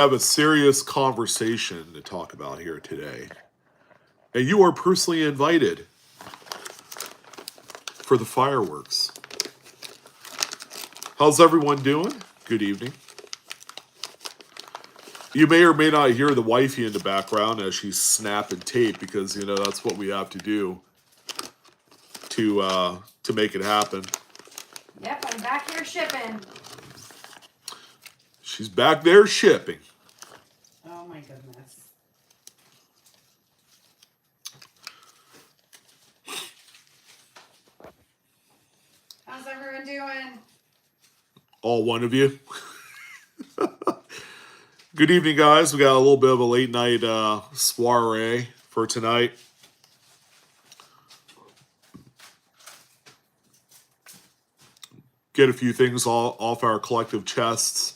Have a serious conversation to talk about here today. And you are personally invited for the fireworks. How's everyone doing? Good evening. You may or may not hear the wifey in the background as she's snapping tape because that's what we have to do to make it happen. Yep, I'm back here shipping. She's back there shipping. Oh my goodness. How's everyone doing? All one of you. Good evening, guys. We got a little bit of a late night soiree for tonight. Get a few things off our collective chests.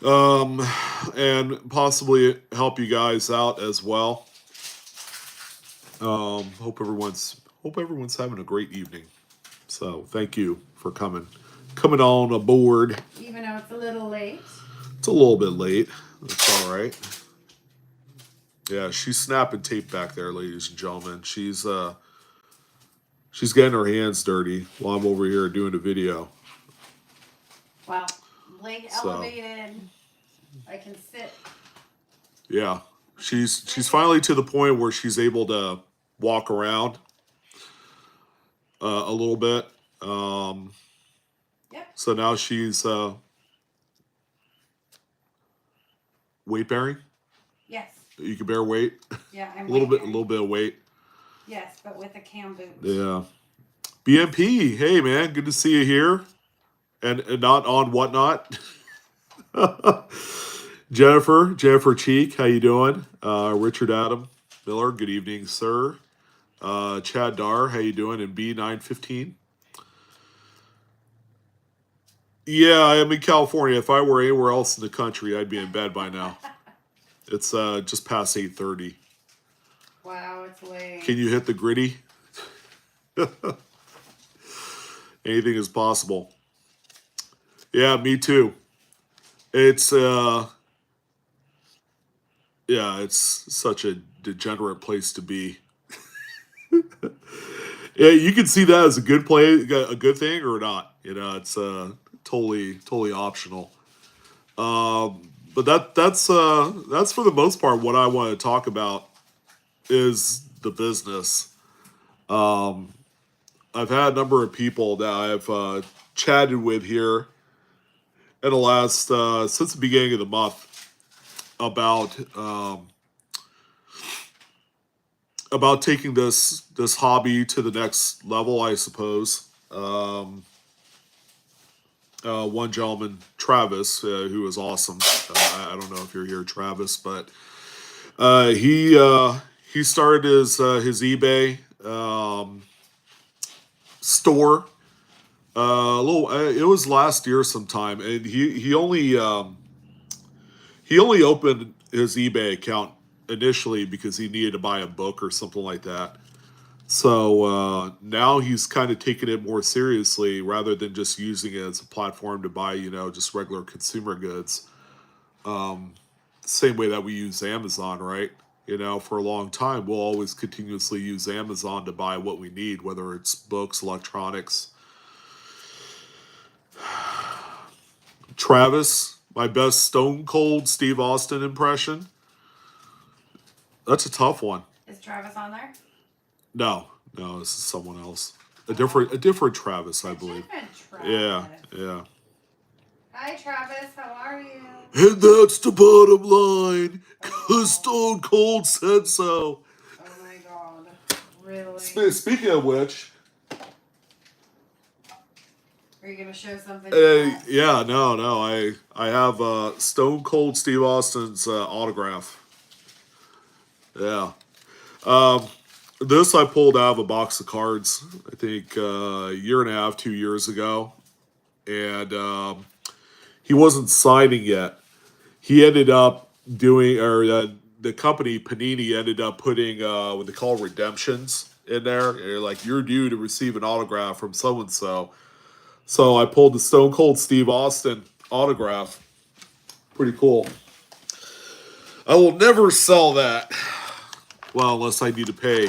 And possibly help you guys out as well. Hope everyone's having a great evening. So thank you for coming on aboard. Even though it's a little late. It's a little bit late. That's all right. Yeah, she's snapping tape back there, ladies and gentlemen. She's getting her hands dirty while I'm over here doing a video. Wow. Leg elevated. I can sit. Yeah. She's finally to the point where she's able to walk around a little bit. Yep. So now she's weight bearing. Yes. You can bear weight. Yeah, I'm a little bit of weight. Yes, but with a cam boot. Yeah. BMP, hey man, good to see you here. And not on whatnot. Jennifer Cheek, how you doing? Richard Adam Miller, good evening, sir. Chad Dar, how you doing? And B915. Yeah, I am in California. If I were anywhere else in the country, I'd be in bed by now. It's just past 8:30. Wow, it's late. Can you hit the gritty? Anything is possible. Yeah, me too. It's it's such a degenerate place to be. Yeah, you can see that as a good thing or not. It's totally optional. But that's for the most part what I want to talk about is the business. I've had a number of people that I've chatted with here in the last since the beginning of the month about taking this hobby to the next level, I suppose. One gentleman, Travis, who is awesome. I don't know if you're here, Travis, but he started his eBay store. It was last year sometime, and he only opened his eBay account initially because he needed to buy a book or something like that. So now he's kind of taking it more seriously rather than just using it as a platform to buy, just regular consumer goods. Same way that we use Amazon, right? For a long time, we'll always continuously use Amazon to buy what we need, whether it's books, electronics. Travis, my best Stone Cold Steve Austin impression. That's a tough one. Is Travis on there? No, this is someone else. A different Travis, I believe. Yeah. Hi, Travis. How are you? And that's the bottom line, because Stone Cold said so. Oh my God. Really? Speaking of which... Are you going to show something? Yeah, no. I have Stone Cold Steve Austin's autograph. Yeah. This I pulled out of a box of cards, I think a year and a half, 2 years ago. And he wasn't signing yet. He ended up doing, or the company, Panini, ended up putting what they call redemptions in there. And you're due to receive an autograph from so-and-so. So I pulled the Stone Cold Steve Austin autograph. Pretty cool. I will never sell that. Well, unless I need to pay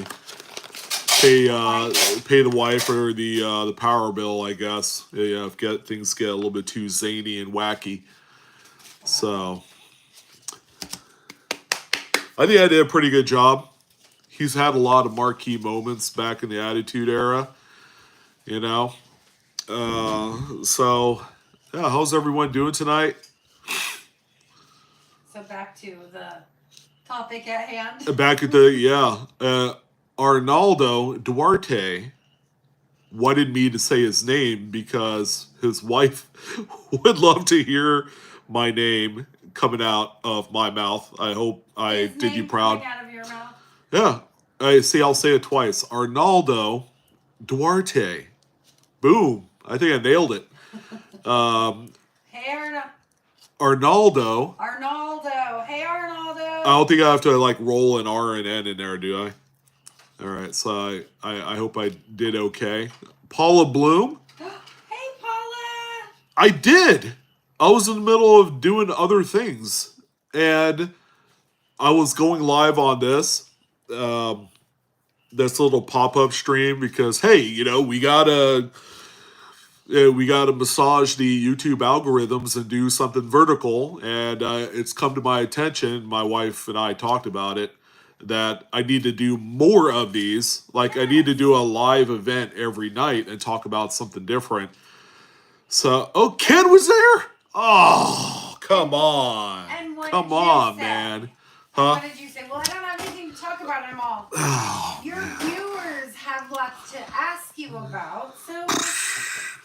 the wife or the power bill, I guess. Yeah, if things get a little bit too zany and wacky. So I think I did a pretty good job. He's had a lot of marquee moments back in the Attitude Era, you know. So yeah, how's everyone doing tonight? So back to the topic at hand. Back at the Arnaldo Duarte wanted me to say his name because his wife would love to hear my name coming out of my mouth. I hope I His did you name proud. coming out of your mouth. Yeah. I'll say it twice. Arnaldo Duarte. Boom. I think I nailed it. Hey Arnaldo. Arnaldo. Hey Arnaldo. I don't think I have to like roll an R and N in there, do I? All right, so I hope I did okay. Paula Bloom. Hey Paula. I did. I was in the middle of doing other things, and I was going live on this little pop up stream because hey, we gotta massage the YouTube algorithms and do something vertical, and it's come to my attention. My wife and I talked about it that I need to do more of these. Like I need to do a live event every night and talk about something different. So, oh, Ken was there. Oh, come on, And what come did you on, say? man. Huh? What did you say? Well, I don't have anything to talk about anymore. Oh, your viewers have lots to ask you about, so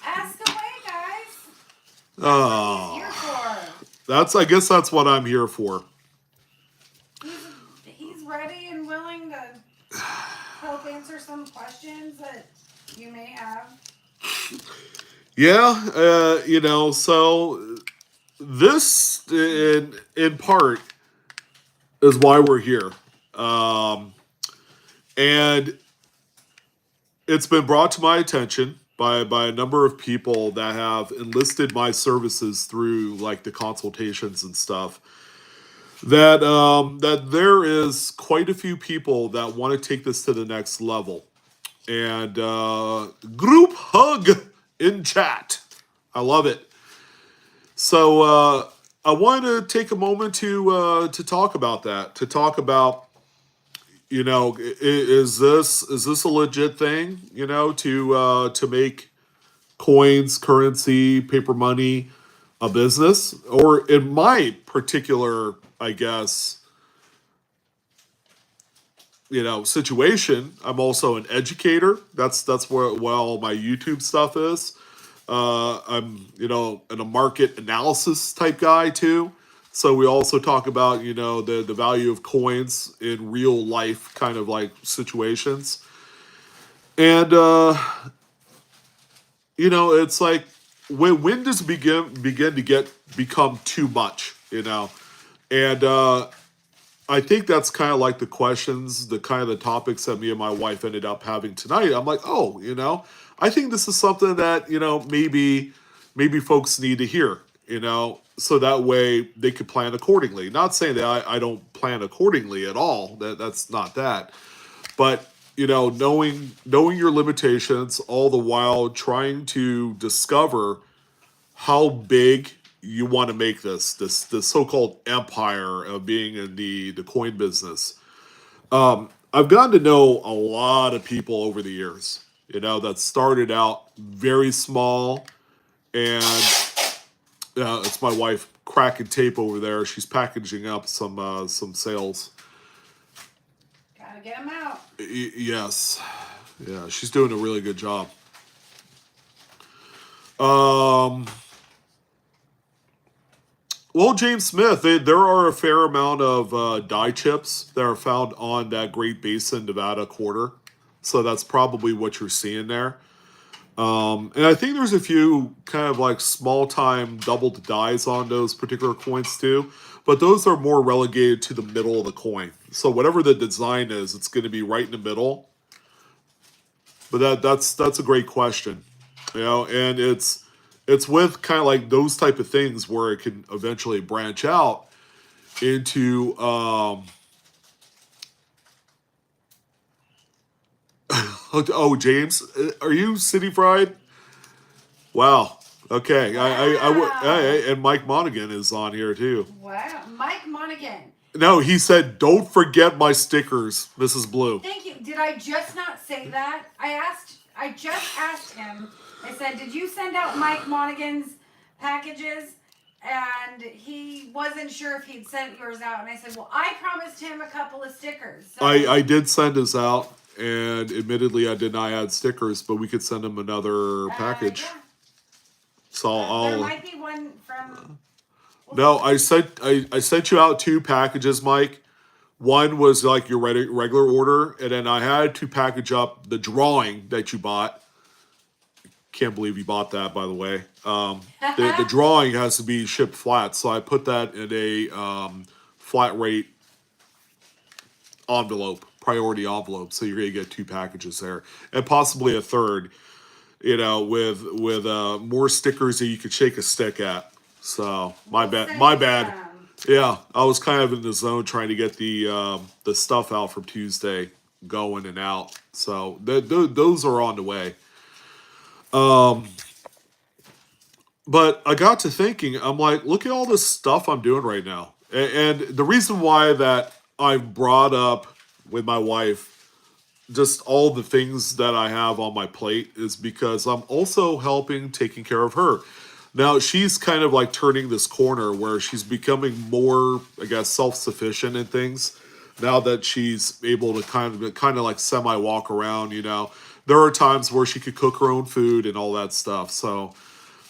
ask away, guys. That's what he's here for. I guess that's what I'm here for. He's ready and willing to help answer some questions that you may have. Yeah, so this in part is why we're here. And it's been brought to my attention by a number of people that have enlisted my services through like the consultations and stuff. That there is quite a few people that want to take this to the next level. And group hug in chat. I love it. So I wanted to take a moment to talk about that. To talk about, is this a legit thing? To make coins, currency, paper money a business, or in my particular, I guess, situation. I'm also an educator. That's where all my YouTube stuff is. I'm in a market analysis type guy too. So we also talk about the value of coins in real life kind of like situations, and it's like when does it begin to become too much, and I think that's kind of like the questions, the kind of the topics that me and my wife ended up having tonight. I'm like, oh, I think this is something that, maybe folks need to hear, so that way they could plan accordingly. Not saying that I don't plan accordingly at all. That's not that. But, knowing your limitations, all the while trying to discover how big you want to make this so-called empire of being in the coin business. I've gotten to know a lot of people over the years, that started out very small, and it's my wife cracking tape over there. She's packaging up some sales. Gotta get them out. Yes, yeah, she's doing a really good job. Well, James Smith, there are a fair amount of dye chips that are found on that Great Basin, Nevada quarter. So that's probably what you're seeing there. And I think there's a few kind of like small time doubled dyes on those particular coins too. But those are more relegated to the middle of the coin. So whatever the design is, it's going to be right in the middle. But that's a great question. And it's with kind of like those type of things where it can eventually branch out into oh, James, are you City Fried? Wow. Okay. I would. Wow. And Mike Monaghan is on here too. Wow. Mike Monaghan. No, he said, "Don't forget my stickers, Mrs. Blue." Thank you. Did I just not say that? I just asked him. I said, "Did you send out Mike Monaghan's packages?" And he wasn't sure if he'd sent yours out. And I said, "Well, I promised him a couple of stickers." So I did send his out, and admittedly, I did not add stickers, but we could send him another package. yeah. So There I'll. might be one from. No, I sent you out 2 packages, Mike. One was like your regular order, and then I had to package up the drawing that you bought. Can't believe you bought that, by the way. The drawing has to be shipped flat, so I put that in a flat rate envelope, priority envelope. So you're gonna get 2 packages there, and possibly a third. With more stickers that you could shake a stick at. So my bad, my bad. Yeah, I was kind of in the zone trying to get the stuff out from Tuesday going and out. So those are on the way. But I got to thinking, I'm like, look at all this stuff I'm doing right now. And the reason why that I've brought up with my wife just all the things that I have on my plate is because I'm also helping taking care of her. Now she's kind of like turning this corner where she's becoming more, I guess, self-sufficient in things. Now that she's able to kind of like semi walk around, there are times where she could cook her own food and all that stuff. So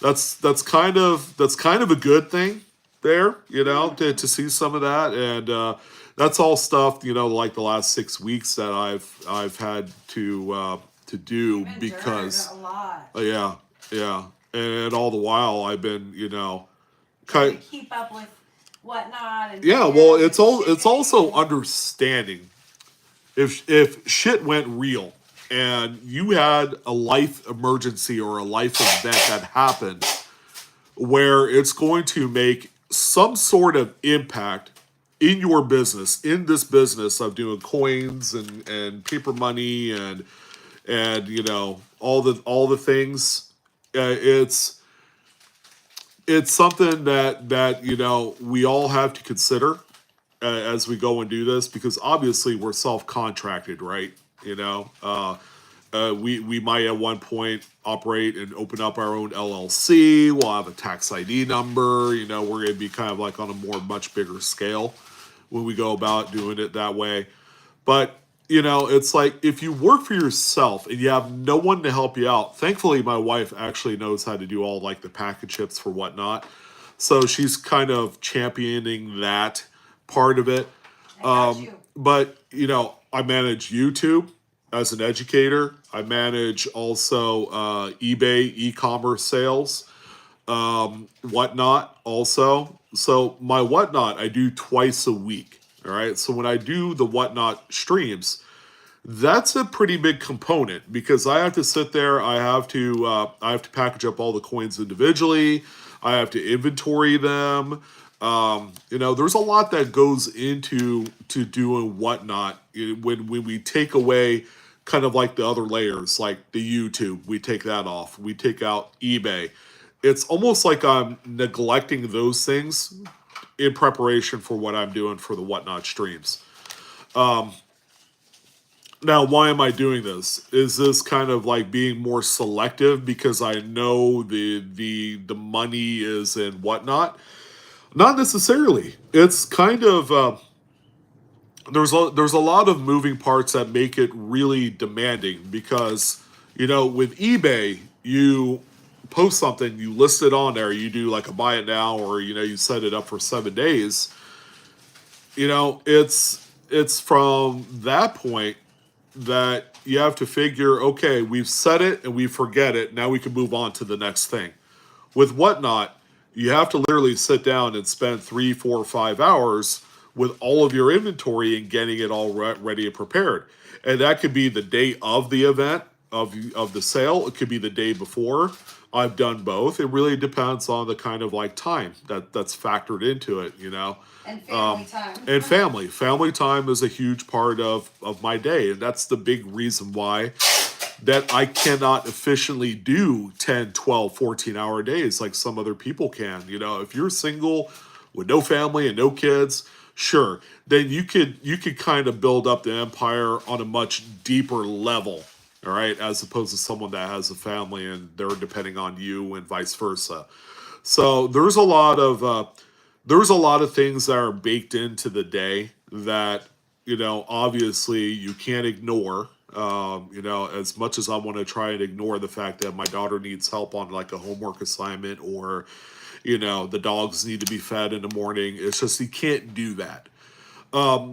that's kind of a good thing there, to see some of that. And that's all stuff, like the last 6 weeks that I've had to do because a lot. yeah, and all the while I've been Trying to keep up with whatnot. And yeah. Well, it's also understanding if shit went real and you had a life emergency or a life event that happened where it's going to make some sort of impact in your business, in this business of doing coins and paper money and all the things. It's something that we all have to consider as we go and do this because obviously we're self-contracted, right? We might at one point operate and open up our own LLC. We'll have a tax ID number. We're going to be kind of like on a much bigger scale when we go about doing it that way. But, it's like if you work for yourself and you have no one to help you out, thankfully my wife actually knows how to do all like the package ships for whatnot. So she's kind of championing that part of it. But, I manage YouTube as an educator. I manage also eBay e-commerce sales, whatnot also. So my whatnot I do twice a week. All right. So when I do the whatnot streams, that's a pretty big component because I have to sit there. I have to package up all the coins individually. I have to inventory them. There's a lot that goes into doing whatnot when we take away kind of like the other layers, like the YouTube, we take that off. We take out eBay. It's almost like I'm neglecting those things in preparation for what I'm doing for the whatnot streams. Now, why am I doing this? Is this kind of like being more selective because I know the money is in whatnot? Not necessarily. It's kind of there's a lot of moving parts that make it really demanding because with eBay you post something, you list it on there, you do like a buy it now or you set it up for 7 days. It's from that point that you have to figure, okay, we've set it and we forget it. Now we can move on to the next thing. With whatnot, you have to literally sit down and spend 3, 4, 5 hours with all of your inventory and getting it all ready and prepared. And that could be the day of the event of the sale. It could be the day before. I've done both. It really depends on the kind of like time that's factored into it, And family time. and family time is a huge part of my day, and that's the big reason why that I cannot efficiently do 10, 12, 14-hour days like some other people can. If you're single with no family and no kids, sure, then you could kind of build up the empire on a much deeper level, all right, as opposed to someone that has a family and they're depending on you and vice versa. So there's a lot of things that are baked into the day that obviously you can't ignore. As much as I want to try and ignore the fact that my daughter needs help on like a homework assignment, or the dogs need to be fed in the morning, it's just you can't do that.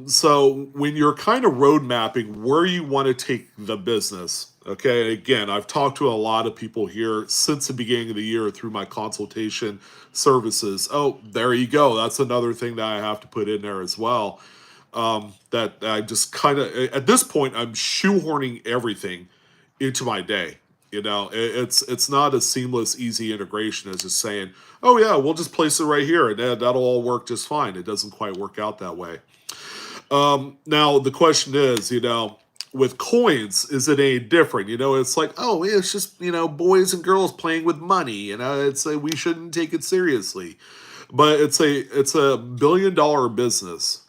So when you're kind of road mapping where you want to take the business, okay, again, I've talked to a lot of people here since the beginning of the year through my consultation services. Oh, there you go. That's another thing that I have to put in there as well. That I just kind of, at this point, I'm shoehorning everything into my day. It's not a seamless, easy integration as just saying, oh yeah, we'll just place it right here and that'll all work just fine. It doesn't quite work out that way. Now the question is, with coins, is it any different? It's like, oh, it's just boys and girls playing with money. It's we shouldn't take it seriously, but it's a $1 billion business,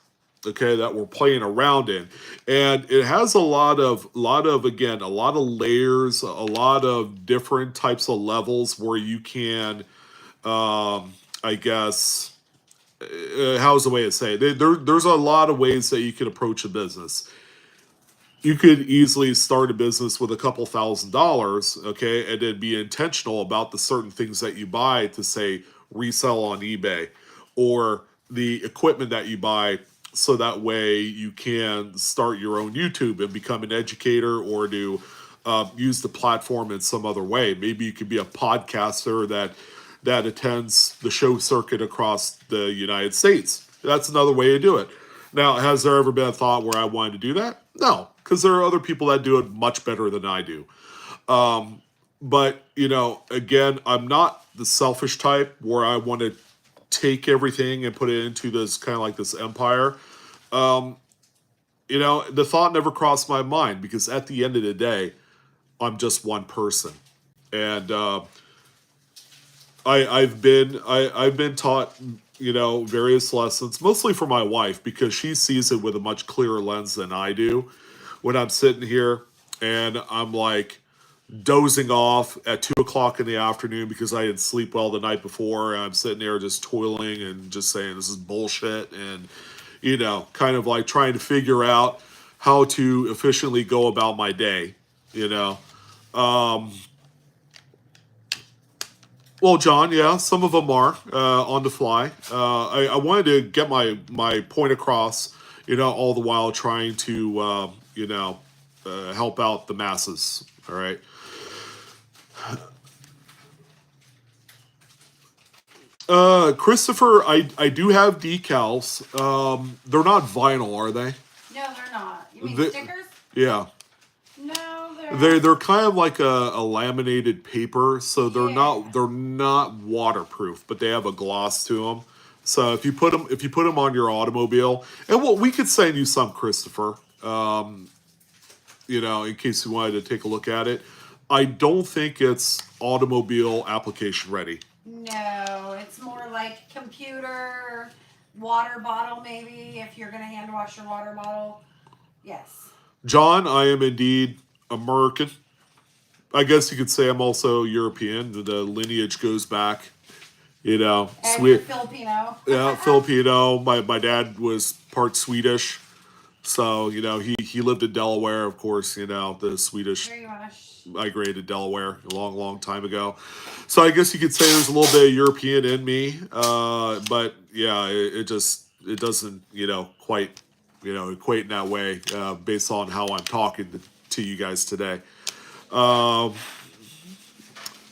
okay, that we're playing around in, and it has a lot of layers, a lot of different types of levels where you can, I guess how's the way to say it? There's a lot of ways that you can approach a business. You could easily start a business with a couple $1,000s, okay, and then be intentional about the certain things that you buy to say resell on eBay, or the equipment that you buy, so that way you can start your own YouTube and become an educator, or to use the platform in some other way. Maybe you could be a podcaster that attends the show circuit across the United States. That's another way to do it. Now, has there ever been a thought where I wanted to do that? No, because there are other people that do it much better than I do. But, again, I'm not the selfish type where I want to take everything and put it into this kind of like this empire. The thought never crossed my mind, because at the end of the day, I'm just one person. And I've been taught various lessons, mostly from my wife, because she sees it with a much clearer lens than I do. When I'm sitting here and I'm like dozing off at 2 o'clock in the afternoon because I didn't sleep well the night before, and I'm sitting there just toiling and just saying this is bullshit, and kind of like trying to figure out how to efficiently go about my day. you know Well, John, yeah, some of them are on the fly. I wanted to get my point across, all the while trying to, help out the masses. All right. Christopher, I do have decals. They're not vinyl, are they? No, they're not. You mean The- stickers? yeah. No, They're kind of like a laminated paper, so they're Yeah. not waterproof, but they have a gloss to them. So if you put them on your automobile, and we could send you some, Christopher. In case you wanted to take a look at it. I don't think it's automobile application ready. No, it's more like computer, water bottle, maybe, if you're going to hand wash your water bottle. Yes. John, I am indeed American. I guess you could say I'm also European. The lineage goes back, And you're sweet. Filipino. Yeah, Filipino. My dad was part Swedish, so he lived in Delaware. Of course, the Swedish Very much. migrated to Delaware a long, long time ago. So I guess you could say there's a little bit of European in me, but yeah, it doesn't quite equate in that way based on how I'm talking to you guys today. Um,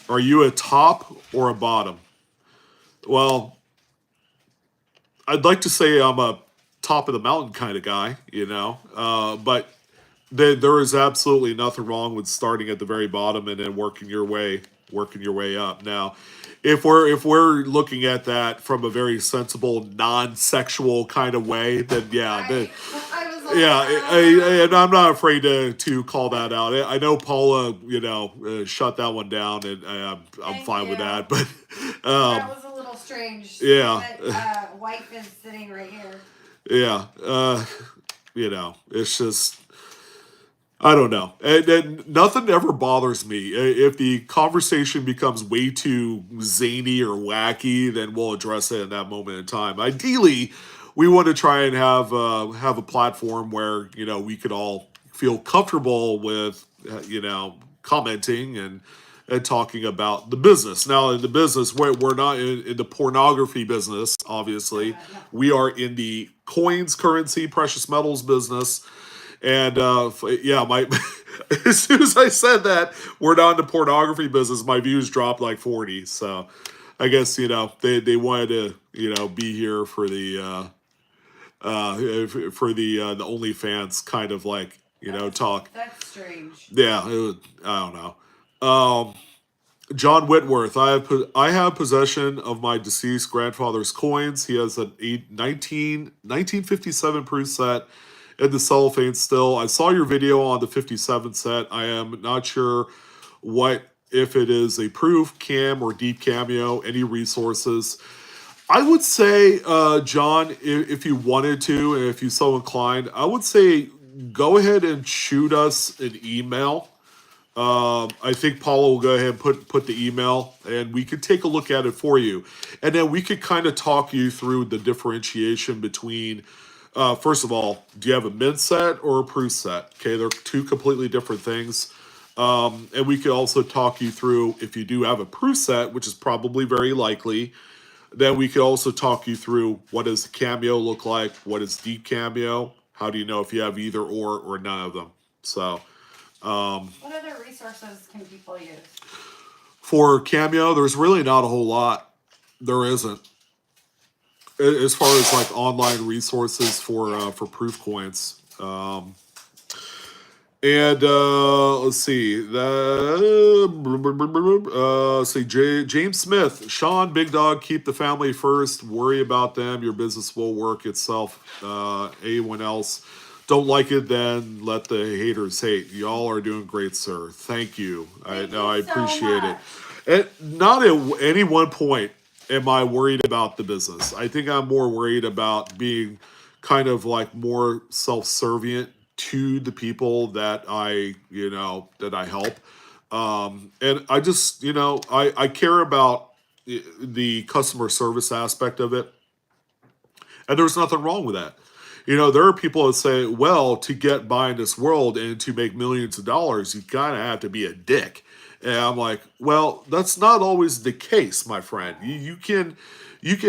are you a top or a bottom? Well, I'd like to say I'm a top of the mountain kind of guy, but there is absolutely nothing wrong with starting at the very bottom and then working your way working your way up. Now, if we're looking at that from a very sensible, non-sexual kind of way, then yeah, I was like, yeah, and I'm not afraid to call that out. I know Paula, shut that one down, and I'm Thank fine with you. that. But that was a little strange. yeah. That wife is sitting right here. yeah, it's just. I don't know. And nothing ever bothers me. If the conversation becomes way too zany or wacky, then we'll address it in that moment in time. Ideally, we want to try and have a platform where we could all feel comfortable with commenting and talking about the business. Now, in the business, we're not in the pornography business. Obviously, No. we are in the coins, currency, precious metals business. And yeah, my as soon as I said that we're not in the pornography business, my views dropped like 40. So I guess they wanted to be here for the OnlyFans kind of like talk. That's strange. Yeah, I don't know. John Whitworth, I have possession of my deceased grandfather's coins. He has a 1957 proof set in the cellophane still. I saw your video on the 57 set. I am not sure if it is a proof, cam, or deep cameo. Any resources? I would say, John, if you wanted to, and if you so inclined, I would say go ahead and shoot us an email. I think Paula will go ahead and put the email, and we could take a look at it for you, and then we could kind of talk you through the differentiation between. First of all, do you have a mint set or a proof set? Okay, they're two completely different things. And we could also talk you through if you do have a proof set, which is probably very likely. Then we could also talk you through what does the cameo look like, what is deep cameo, how do you know if you have either or none of them. So. What other resources can people use? For cameo, there's really not a whole lot. There isn't. As far as like online resources for proof coins. And let's see. James Smith, Sean, Big Dog, keep the family first. Worry about them. Your business will work itself. Anyone else don't like it, then let the haters hate. Y'all are doing great, sir. Thank you. I appreciate it. And not at any one point am I worried about the business. I think I'm more worried about being kind of like more self-servient to the people that I help. And I just, I care about the customer service aspect of it. And there's nothing wrong with that. There are people that say, well, to get by in this world and to make millions of dollars, you kind of have to be a dick. And I'm like, well, that's not always the case, my friend. You can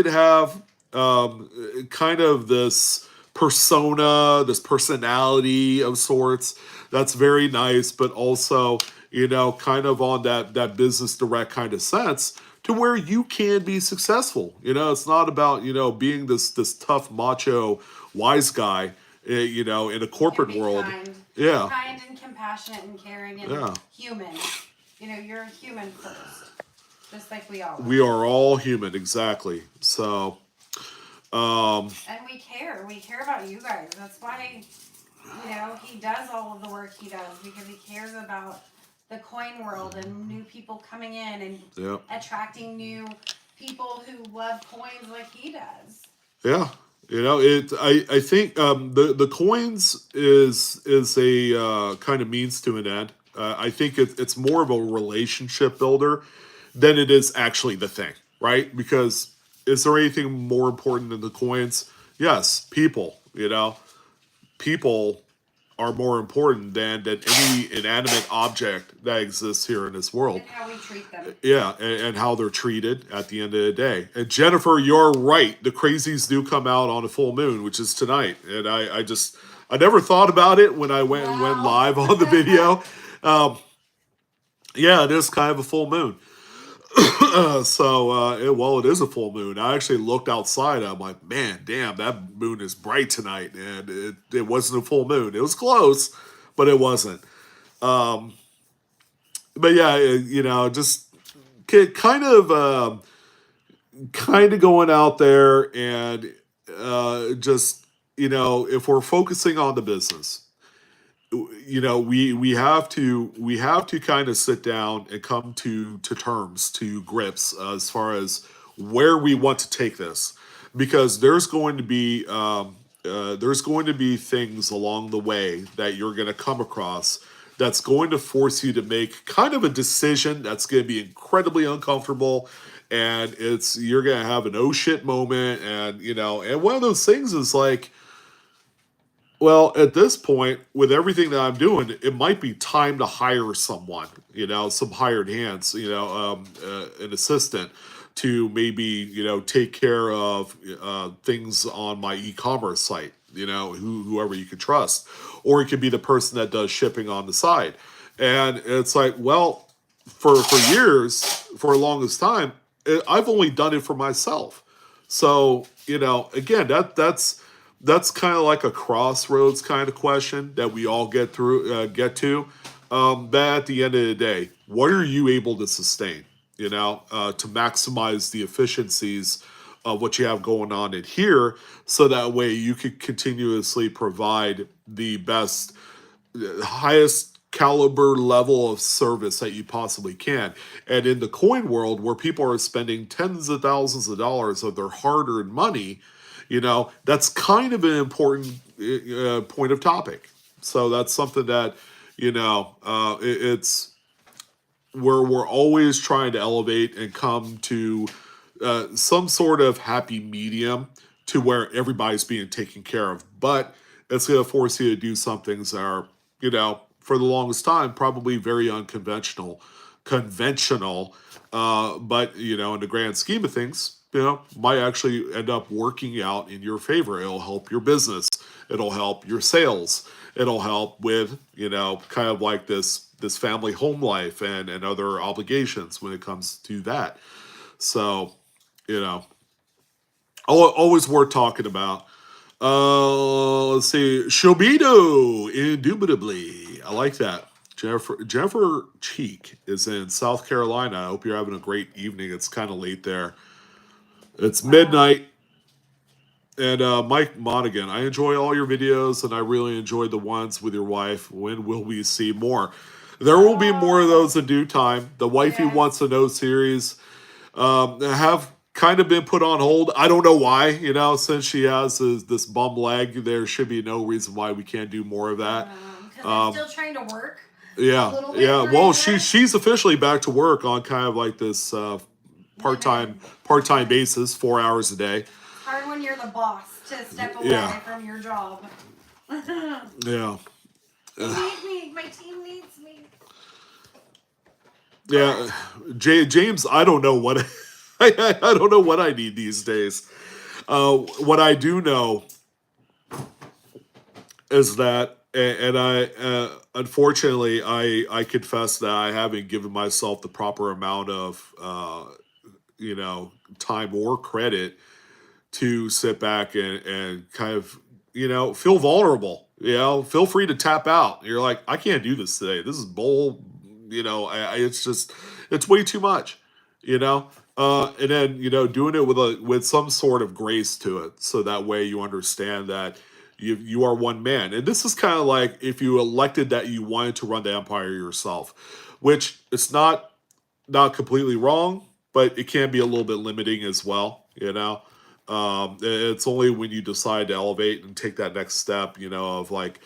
have kind of this persona, this personality of sorts that's very nice, but also, kind of on that business direct kind of sense to where you can be successful. It's not about, being this tough macho wise guy, in a corporate world. Kind. Yeah. Kind and compassionate and caring and human. You're a human first. Just like we all are. We are all human, exactly. So and we care. We care about you guys. That's why, he does all of the work he does, because he cares about the coin world and new people coming in and attracting new people who love coins like he does. Yeah. I think the coins is a kind of means to an end. I think it's more of a relationship builder than it is actually the thing, right? Because is there anything more important than the coins? Yes, people. People are more important than any inanimate object that exists here in this world. And how we treat them. Yeah, and how they're treated at the end of the day. And Jennifer, you're right. The crazies do come out on a full moon, which is tonight. And I never thought about it when I went live on the video. Yeah, it is kind of a full moon. It is a full moon. I actually looked outside. I'm like, man, damn, that moon is bright tonight. And it wasn't a full moon. It was close, but it wasn't. But yeah, just kind of going out there and just, if we're focusing on the business, we have to kind of sit down and come to terms, to grips, as far as where we want to take this, because there's going to be things along the way that you're going to come across that's going to force you to make kind of a decision that's going to be incredibly uncomfortable, and you're going to have an oh shit moment. And and one of those things is like, well, at this point, with everything that I'm doing, it might be time to hire someone, some hired hands, an assistant to maybe, take care of things on my e-commerce site, whoever you could trust. Or it could be the person that does shipping on the side. And it's like, well, for years, for the longest time, I've only done it for myself. So, again, that's kind of like a crossroads kind of question that we all get to. But at the end of the day, what are you able to sustain? To maximize the efficiencies of what you have going on in here, so that way you could continuously provide the best, highest caliber level of service that you possibly can. And in the coin world, where people are spending tens of thousands of dollars of their hard-earned money, that's kind of an important point of topic. So that's something that, it's where we're always trying to elevate and come to some sort of happy medium to where everybody's being taken care of. But it's going to force you to do some things that are, for the longest time, probably very conventional, but, in the grand scheme of things, might actually end up working out in your favor. It'll help your business. It'll help your sales. It'll help with, kind of like this family home life and other obligations when it comes to that. So, always worth talking about. Let's see. Shobido, indubitably. I like that. Jennifer Cheek is in South Carolina. I hope you're having a great evening. It's kind of late there. It's midnight. And Mike Monaghan, I enjoy all your videos, and I really enjoyed the ones with your wife. When will we see more? There will be more of those in due time. The Wifey Wants to Know series have kind of been put on hold. I don't know why, since she has this bum leg, there should be no reason why we can't do more of that. Because I'm still trying to work. Yeah, yeah. Well, she's officially back to work on kind of like this part-time basis, 4 hours a day. Hard when you're the boss to step away from your job. Yeah. They need me. My team needs me. Yeah, James. I don't know what I don't know what I need these days. What I do know is that, and I unfortunately I confess that I haven't given myself the proper amount of time or credit to sit back and kind of, feel vulnerable, feel free to tap out. You're like, I can't do this today. This is bull, it's way too much, and then, doing it with some sort of grace to it. So that way you understand that you are one man. And this is kind of like if you elected that you wanted to run the empire yourself, which it's not completely wrong, but it can be a little bit limiting as well, It's only when you decide to elevate and take that next step, of like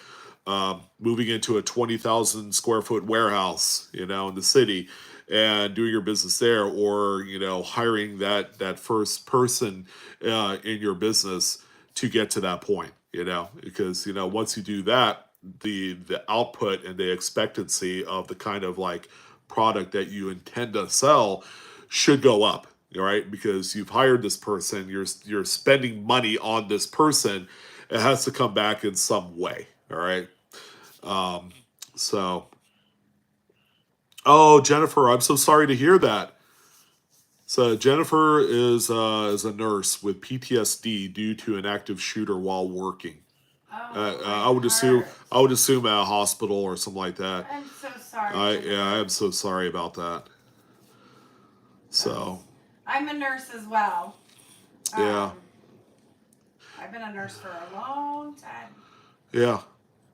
moving into a 20,000 square foot warehouse, in the city, and doing your business there, or hiring that first person in your business to get to that point, because once you do that, the output and the expectancy of the kind of like product that you intend to sell should go up. All right, because you've hired this person, you're spending money on this person. It has to come back in some way. All right. Oh, Jennifer, I'm so sorry to hear that. So Jennifer is a nurse with PTSD due to an active shooter while working. I would assume at a hospital or something like that. I'm so sorry. I am so sorry about that. So I'm a nurse as well. yeah, I've been a nurse for a long time. yeah.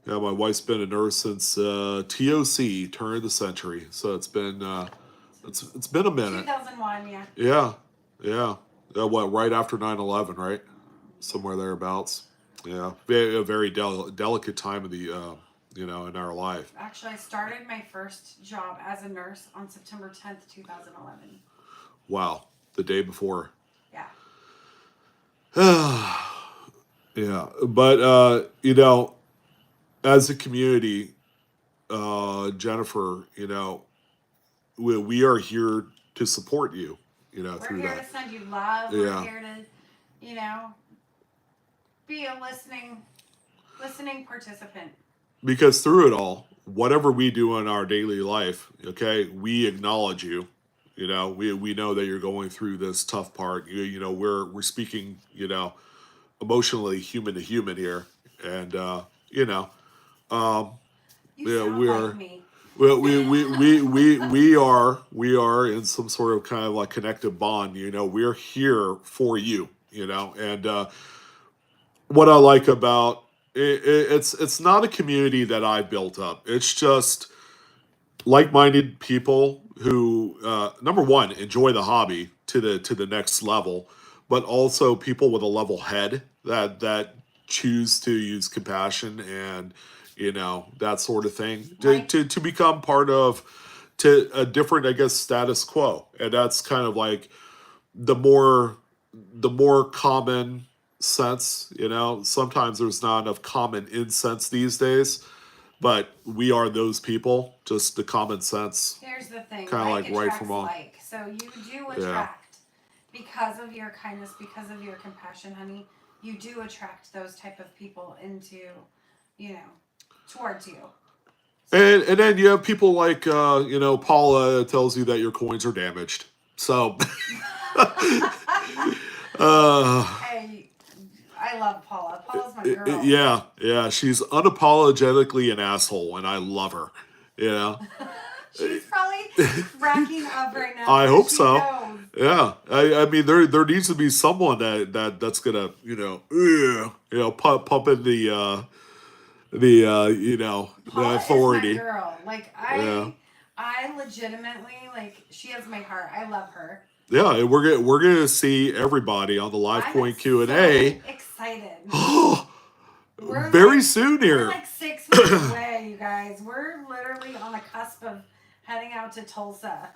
Yeah, my wife's been a nurse since TOC, turn of the century. So it's been it's been a minute. 2001, yeah. Yeah, yeah. What, right after 9/11, right? Somewhere thereabouts. Yeah, a very delicate time of the in our life. Actually, I started my first job as a nurse on September 10th, 2011. Wow, the day before. Yeah. Yeah, but as a community, Jennifer, we are here to support you. We're Through here that. to send you love. We're Yeah. here to, be a listening participant. Because through it all, whatever we do in our daily life, okay, we acknowledge you. We know that you're going through this tough part. We're speaking, emotionally human to human here, and you know, You yeah, sound we like are. me. Well, we are in some sort of kind of like connective bond. We're here for you. And what I like about it's not a community that I built up. It's just like-minded people who number one enjoy the hobby to the next level, but also people with a level head that choose to use compassion and that sort of thing Like, to become part of to a different, I guess, status quo. And that's kind of like the more common sense. Sometimes there's not enough common incense these days, but we are those people, just the common sense, here's the thing. kind of Like like right from attracts wrong. like. So you do Yeah. attract because of your kindness, because of your compassion, honey. You do attract those type of people into, towards you. And then you have people like Paula tells you that your coins are damaged. So Hey, I love Paula. Paula's my girl. yeah, she's unapologetically an asshole, and I love her. You know. She's probably cracking up right now. I hope she so. knows. Yeah, I mean there needs to be someone that's gonna pump in the Paula authority. is my girl. Like Yeah. I legitimately she has my heart. I love her. Yeah, and we're gonna see everybody on the live I'm coin so Q&A excited. We're very soon We're here. like 6 weeks away, you guys. We're literally on the cusp of heading out to Tulsa.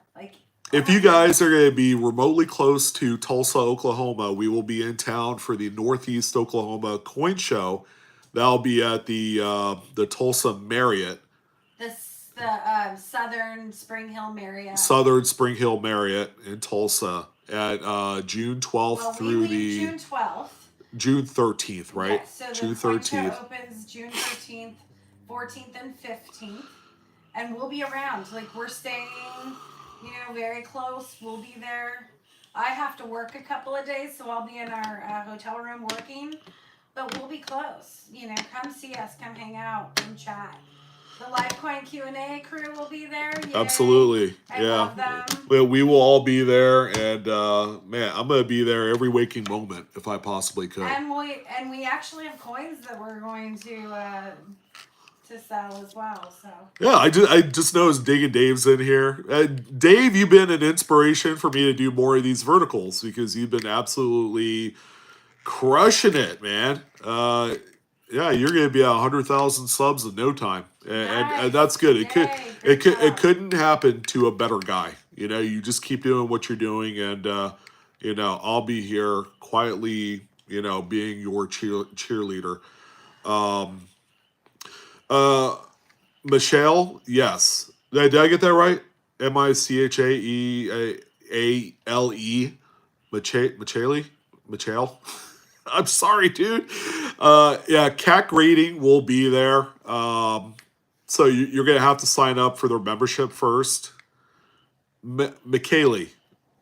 If you guys are going to be remotely close to Tulsa, Oklahoma, we will be in town for the Northeast Oklahoma Coin Show. That'll be at the Tulsa Marriott. The Southern Spring Hill Marriott. Southern Spring Hill Marriott in Tulsa at June 12th through the June 12th. June 13th, right? Yes, so June the coin 13th. show opens June 13th, 14th, and 15th. And we'll be around. We're staying, very close. We'll be there. I have to work a couple of days, so I'll be in our hotel room working. But we'll be close. Come see us. Come hang out. Come chat. The live coin Q&A crew will be there. Yay. Absolutely. I love them. Well, we will all be there, and man, I'm gonna be there every waking moment if I possibly could. And we actually have coins that we're going to sell as well. So yeah, I just noticed Digging Dave's in here. Dave, you've been an inspiration for me to do more of these verticals because you've been absolutely crushing it, man. Yeah, you're gonna be at 100,000 subs in no time, and that's good. It couldn't happen to a better guy. You just keep doing what you're doing, and I'll be here quietly, being your cheerleader. Michelle, yes. Did I get that right? Michaeale. Michelle? I'm sorry, dude. Yeah, CAC rating will be there. So you're going to have to sign up for their membership first. Michaeale.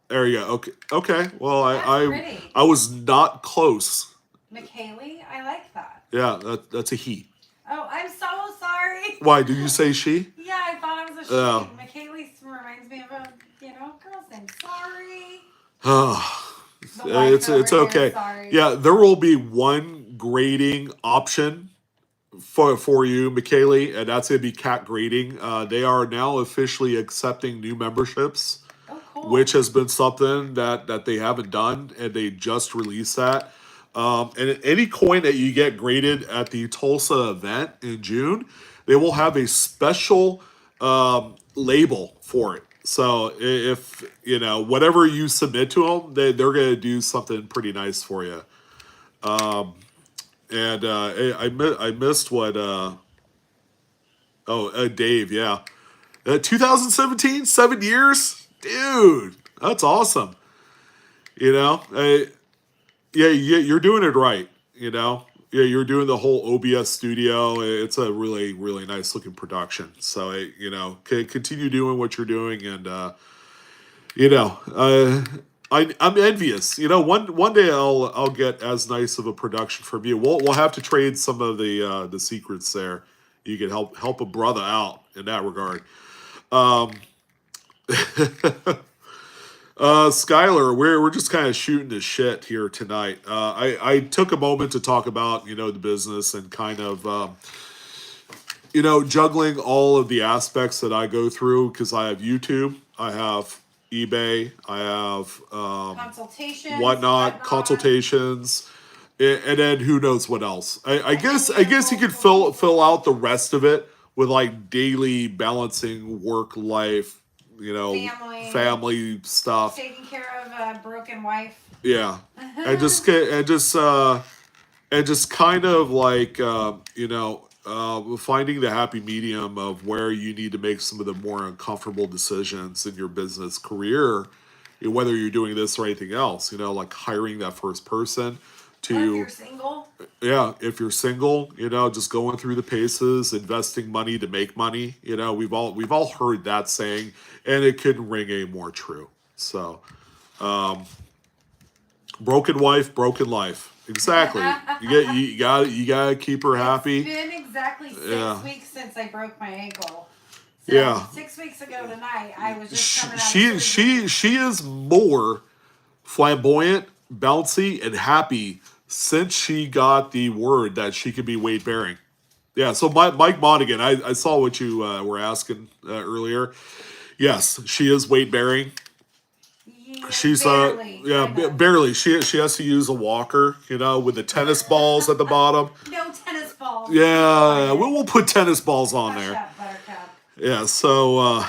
There you go. Okay. Well, I was not close. Michaeale, I like that. Yeah, that's a he. Oh, I'm so sorry. Why, did you say she? Yeah, I thought it was a she. Michaeale reminds me of a girl's name. Sorry. The wife over It's here, okay. sorry. Yeah, there will be one grading option for you, McKaylee, and that's gonna be cat grading. They are now officially accepting new memberships, Oh, cool. which has been something that they haven't done, and they just released that. And any coin that you get graded at the Tulsa event in June, they will have a special label for it. So if you know whatever you submit to them, they're gonna do something pretty nice for you. And I missed what Dave, yeah. 2017, 7 years? Dude, that's awesome. You know, yeah, you're doing it right. You know, yeah, you're doing the whole OBS studio. It's a really, really nice looking production. So, you know, continue doing what you're doing, and you know, I'm envious. You know, one day I'll get as nice of a production from you. We'll have to trade some of the secrets there. You can help a brother out in that regard. Skylar, we're just kind of shooting the shit here tonight. I took a moment to talk about the business and kind of juggling all of the aspects that I go through because I have YouTube, I have eBay, I have whatnot consultations, and then who knows what else. I guess you could fill out the rest of it with like daily balancing work life, family stuff. Taking care of a broken wife. Yeah, and just kind of like finding the happy medium of where you need to make some of the more uncomfortable decisions in your business career, whether you're doing this or anything else. Like hiring that first person to. Or if you're single. Yeah, if you're single, just going through the paces, investing money to make money. We've all heard that saying, and it couldn't ring any more true. So, broken wife, broken life. Exactly. You gotta keep her happy. It's been exactly 6 weeks since I broke my ankle. So Yeah. 6 weeks ago tonight, I was just coming out. She is more flamboyant, bouncy, and happy since she got the word that she could be weight bearing. Yeah. So Mike Monaghan, I saw what you were asking earlier. Yes, she is weight bearing. Yeah, She's barely, barely. She has to use a walker, with the tennis balls at the bottom. No tennis balls. Yeah, we'll put tennis balls on Hush there. up, Buttercup. Yeah, so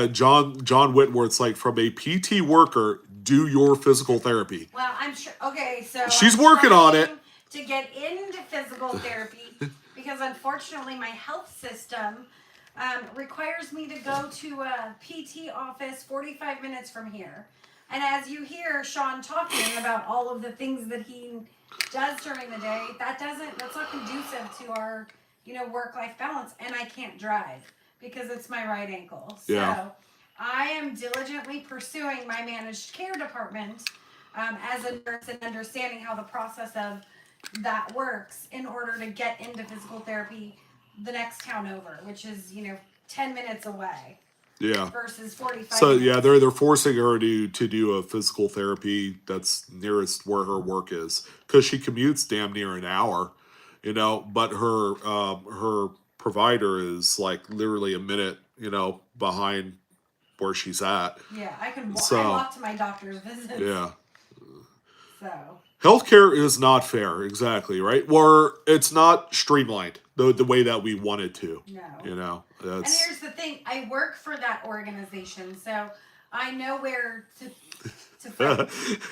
John Whitworth's like, from a PT worker, do your physical therapy. Well, I'm sure. Okay, so She's I'm working on trying it to get into physical therapy because unfortunately my health system requires me to go to a PT office 45 minutes from here. And as you hear Sean talking about all of the things that he does during the day, that's not conducive to our, work-life balance. And I can't drive because it's my right ankle. So Yeah. I am diligently pursuing my managed care department as a nurse and understanding how the process of that works in order to get into physical therapy the next town over, which is 10 minutes away. Yeah. Versus 45. So minutes. yeah, they're forcing her to do a physical therapy that's nearest where her work is, because she commutes damn near an hour, But her provider is like literally a minute, behind where she's at. Yeah, I can walk. So, I walk to my doctor's visits. Yeah. So. Healthcare is not fair, exactly, right? Or it's not streamlined the way that we want it to. No. And here's the thing: I work for that organization, so I know where to fight.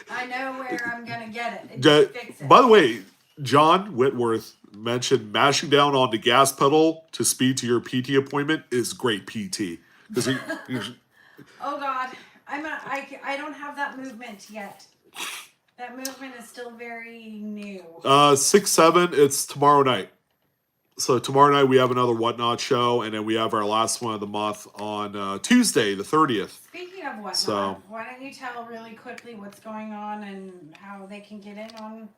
I know where I'm gonna get it. And just fix it. By the way, John Whitworth mentioned mashing down on the gas pedal to speed to your PT appointment is great PT. Oh God, I don't have that movement yet. That movement is still very new. 6/7, it's tomorrow night. So tomorrow night we have another Whatnot show, and then we have our last one of the month on Tuesday, the 30th. Speaking of Whatnot, why don't you tell really quickly what's going on and how they can get in on,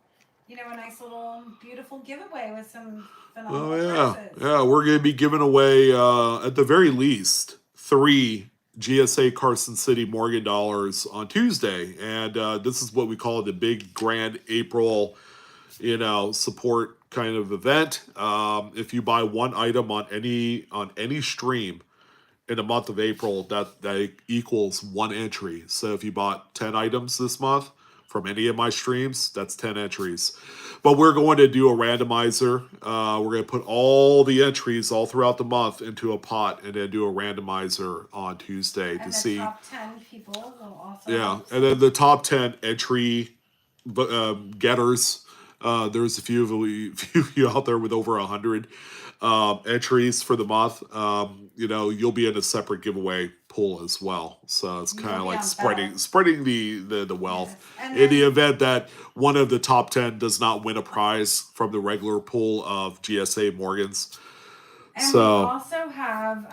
a nice little beautiful giveaway with some phenomenal prizes. Yeah, we're going to be giving away, at the very least, 3 GSA Carson City Morgan dollars on Tuesday, and this is what we call the big grand April, support kind of event. If you buy one item on any stream in the month of April, that equals one entry. So if you bought 10 items this month from any of my streams, that's 10 entries. But we're going to do a randomizer. We're going to put all the entries all throughout the month into a pot and then do a randomizer on Tuesday And to the see. top 10 people will also. Yeah, and then the top 10 entry getters. There's a few of you out there with over 100 entries for the month. You'll be in a separate giveaway pool as well. So it's kind of like spreading the wealth. Yes. In the event that one of the top 10 does not win a prize from the regular pool of GSA Morgans. And we also have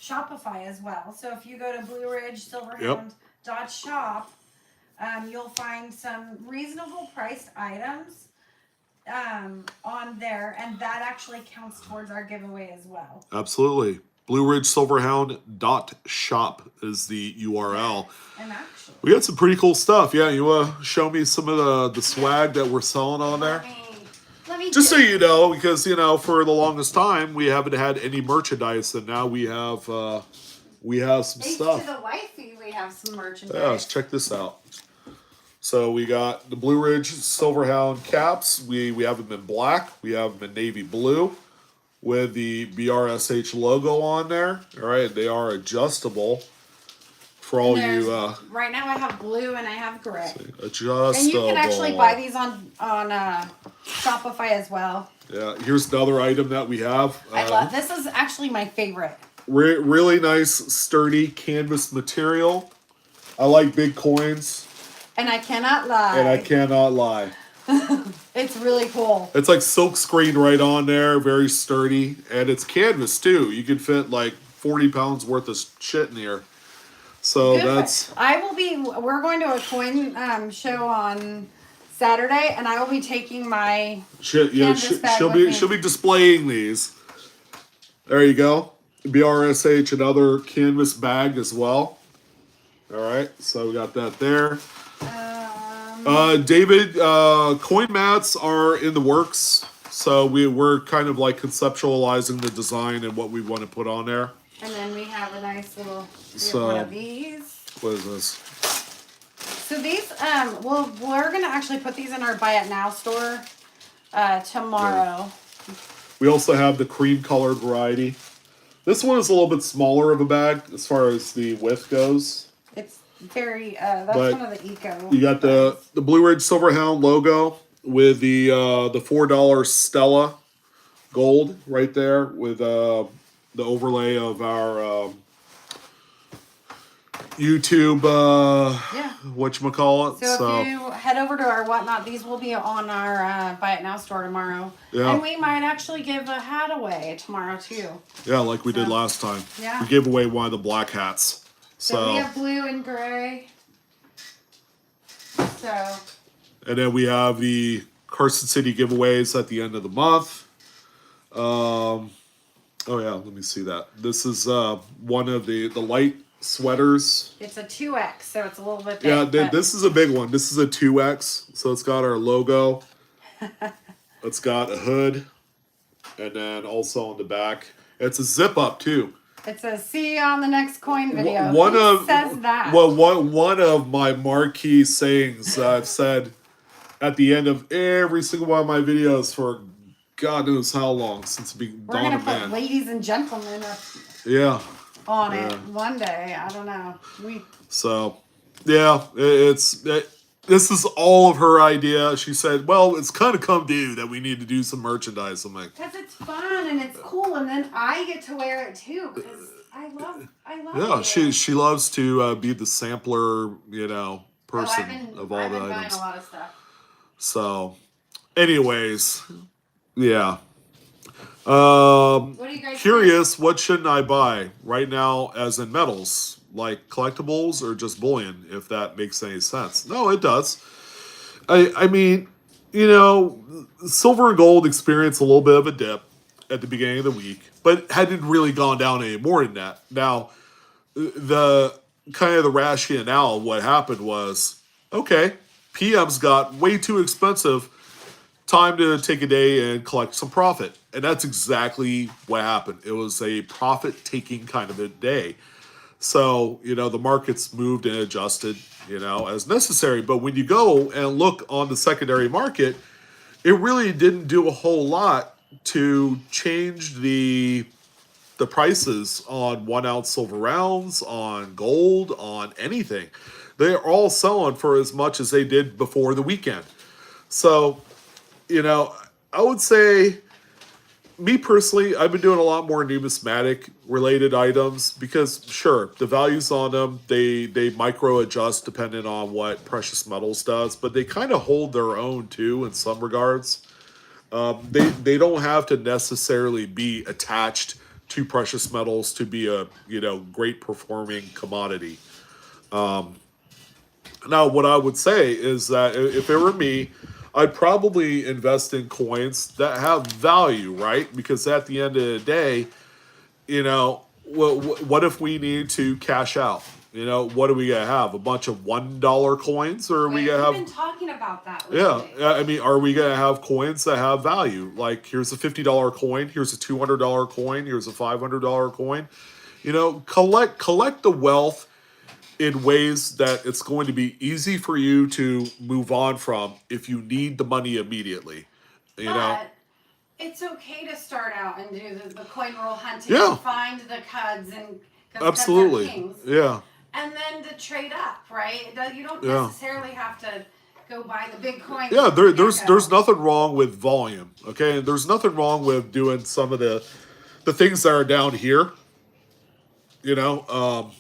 Shopify as well. So if you go to Blue Ridge Silverhound.shop, you'll find some reasonable priced items on there, and that actually counts towards our giveaway as well. Absolutely. Blue Ridge Silverhound.shop is the URL. Yes. And actually, we got some pretty cool stuff. Yeah, you show me some of the swag that we're selling on there? Let me just so you know, because for the longest time we haven't had any merchandise, and now we have some stuff. To the wifey, we have some merchandise. Yeah, let's check this out. So we got the Blue Ridge Silverhound caps. We have them in black. We have them in navy blue with the BRSH logo on there. All right, they are adjustable for all you. Right now I have blue and I have gray. Adjustable. And you can actually buy these on Shopify as well. Yeah, here's another item that we have. I love this. Is actually my favorite. Really nice, sturdy canvas material. I like big coins. And I cannot lie. It's really cool. It's like silk screened right on there, very sturdy, and it's canvas too. You can fit like 40 pounds worth of shit in here. So that's. We're going to a coin show on Saturday, and I will be taking my canvas bag she'll be displaying these. There you go. BRSH, another canvas bag as well. All right, so we got that there. David, coin mats are in the works, so we're kind of like conceptualizing the design and what we want to put on there. And then we have a nice little one of these. What is this? So these, we're gonna actually put these in our Buy It Now store tomorrow. Yeah. We also have the cream colored variety. This one is a little bit smaller of a bag as far as the width goes. It's very that's one of the eco. You got the Blue Ridge Silverhound logo with the $4 Stella gold right there with the overlay of our YouTube whatchamacallit. So if you head over to our whatnot, these will be on our Buy It Now store tomorrow. Yeah. And we might actually give a hat away tomorrow too. Yeah, like we did last time. Yeah. We gave away one of the black hats. So we have blue and gray. So. And then we have the Carson City giveaways at the end of the month. Oh yeah, let me see that. This is one of the light sweaters. It's a 2X, so it's a little bit big. Yeah, this is a big one. This is a 2X. So it's got our logo. It's got a hood. And then also on the back, it's a zip up too. It says, "See you on the next coin video." Who says that? Well, one of my marquee sayings I've said at the end of every single one of my videos for God knows how long since We're gonna put ladies and gentlemen on it one day. I don't know. This is all of her idea. She said, "Well, it's kind of come due that we need to do some merchandise." I'm like, because it's fun and it's cool, and then I get to wear it too because I love. Yeah, it. she loves to be the sampler, person of all the items. Buying a lot of stuff. So, anyways, yeah. What do you guys curious, what shouldn't I buy right now as in metals? Like collectibles or just bullion, if that makes any sense. No, it does. I mean, silver and gold experienced a little bit of a dip at the beginning of the week, but hadn't really gone down any more than that. Now, the kind of the rationale of what happened was, okay, PMs got way too expensive. Time to take a day and collect some profit. And that's exactly what happened. It was a profit taking kind of a day. So, the markets moved and adjusted, as necessary. But when you go and look on the secondary market, it really didn't do a whole lot to change the prices on 1 ounce silver rounds, on gold, on anything. They're all selling for as much as they did before the weekend. So, I would say, me personally, I've been doing a lot more numismatic related items because, sure, the values on them, they micro adjust depending on what precious metals does, but they kind of hold their own too in some regards. They don't have to necessarily be attached to precious metals to be a great performing commodity. Now, what I would say is that if it were me, I'd probably invest in coins that have value, right? Because at the end of the day, what if we need to cash out? What are we gonna have? A bunch of $1 coins, or are we Wait, gonna we've have? been talking about that Yeah, lately. I mean, are we gonna have coins that have value? Like, here's a $50 coin, here's a $200 coin, here's a $500 coin. Collect the wealth in ways that it's going to be easy for you to move on from if you need the money immediately. You know? But it's okay to start out and do the coin roll hunting Yeah. and find the cuds and 'cause Absolutely. cuds are kings. Yeah. And then to trade up, right? You don't Yeah. necessarily have to go buy the big coins. Yeah, from the there's get-go. there's nothing wrong with volume, okay? And there's nothing wrong with doing some of the things that are down here. You know,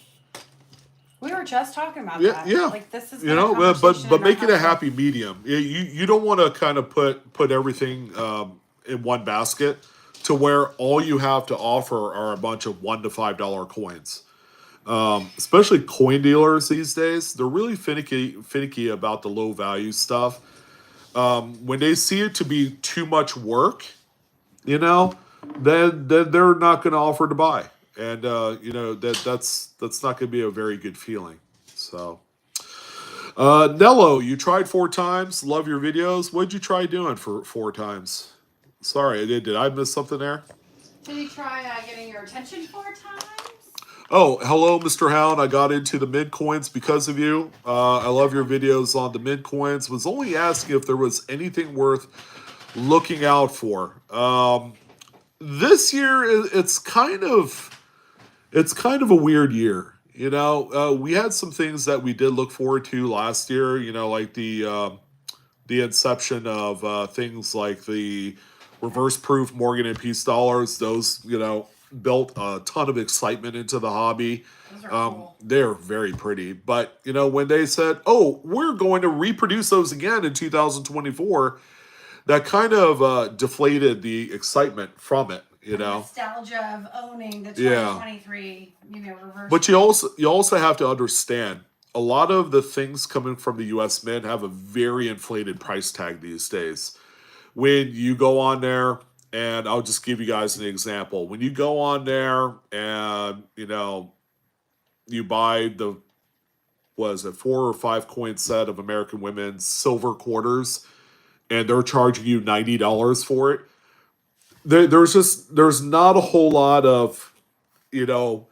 We were just talking about yeah, that. yeah. Like this is a But conversation but in make our it a household. happy medium. You don't want to kind of put everything in one basket to where all you have to offer are a bunch of $1 to $5 coins. Especially coin dealers these days, they're really finicky about the low value stuff. When they see it to be too much work, you know, then they're not going to offer to buy, and that's not going to be a very good feeling. So, Nello, you tried 4 times. Love your videos. What'd you try doing for 4 times? Sorry, did I miss something there? Did you try getting your attention 4 times? Oh, hello, Mr. Hound. I got into the mid coins because of you. I love your videos on the mid coins. Was only asking if there was anything worth looking out for. This year, it's kind of a weird year. We had some things that we did look forward to last year. Like the inception of things like the reverse proof Morgan and Peace dollars. Those built a ton of excitement into the hobby. Those are cool. They're very pretty, but when they said, "Oh, we're going to reproduce those again in 2024," that kind of deflated the excitement from it. The nostalgia of owning the Yeah. 2023, reverse. But you also have to understand a lot of the things coming from the U.S. Mint have a very inflated price tag these days. When you go on there, and I'll just give you guys an example. When you go on there and you buy the was it 4 or 5 coin set of American Women's silver quarters, and they're charging you $90 for it. There's not a whole lot of you know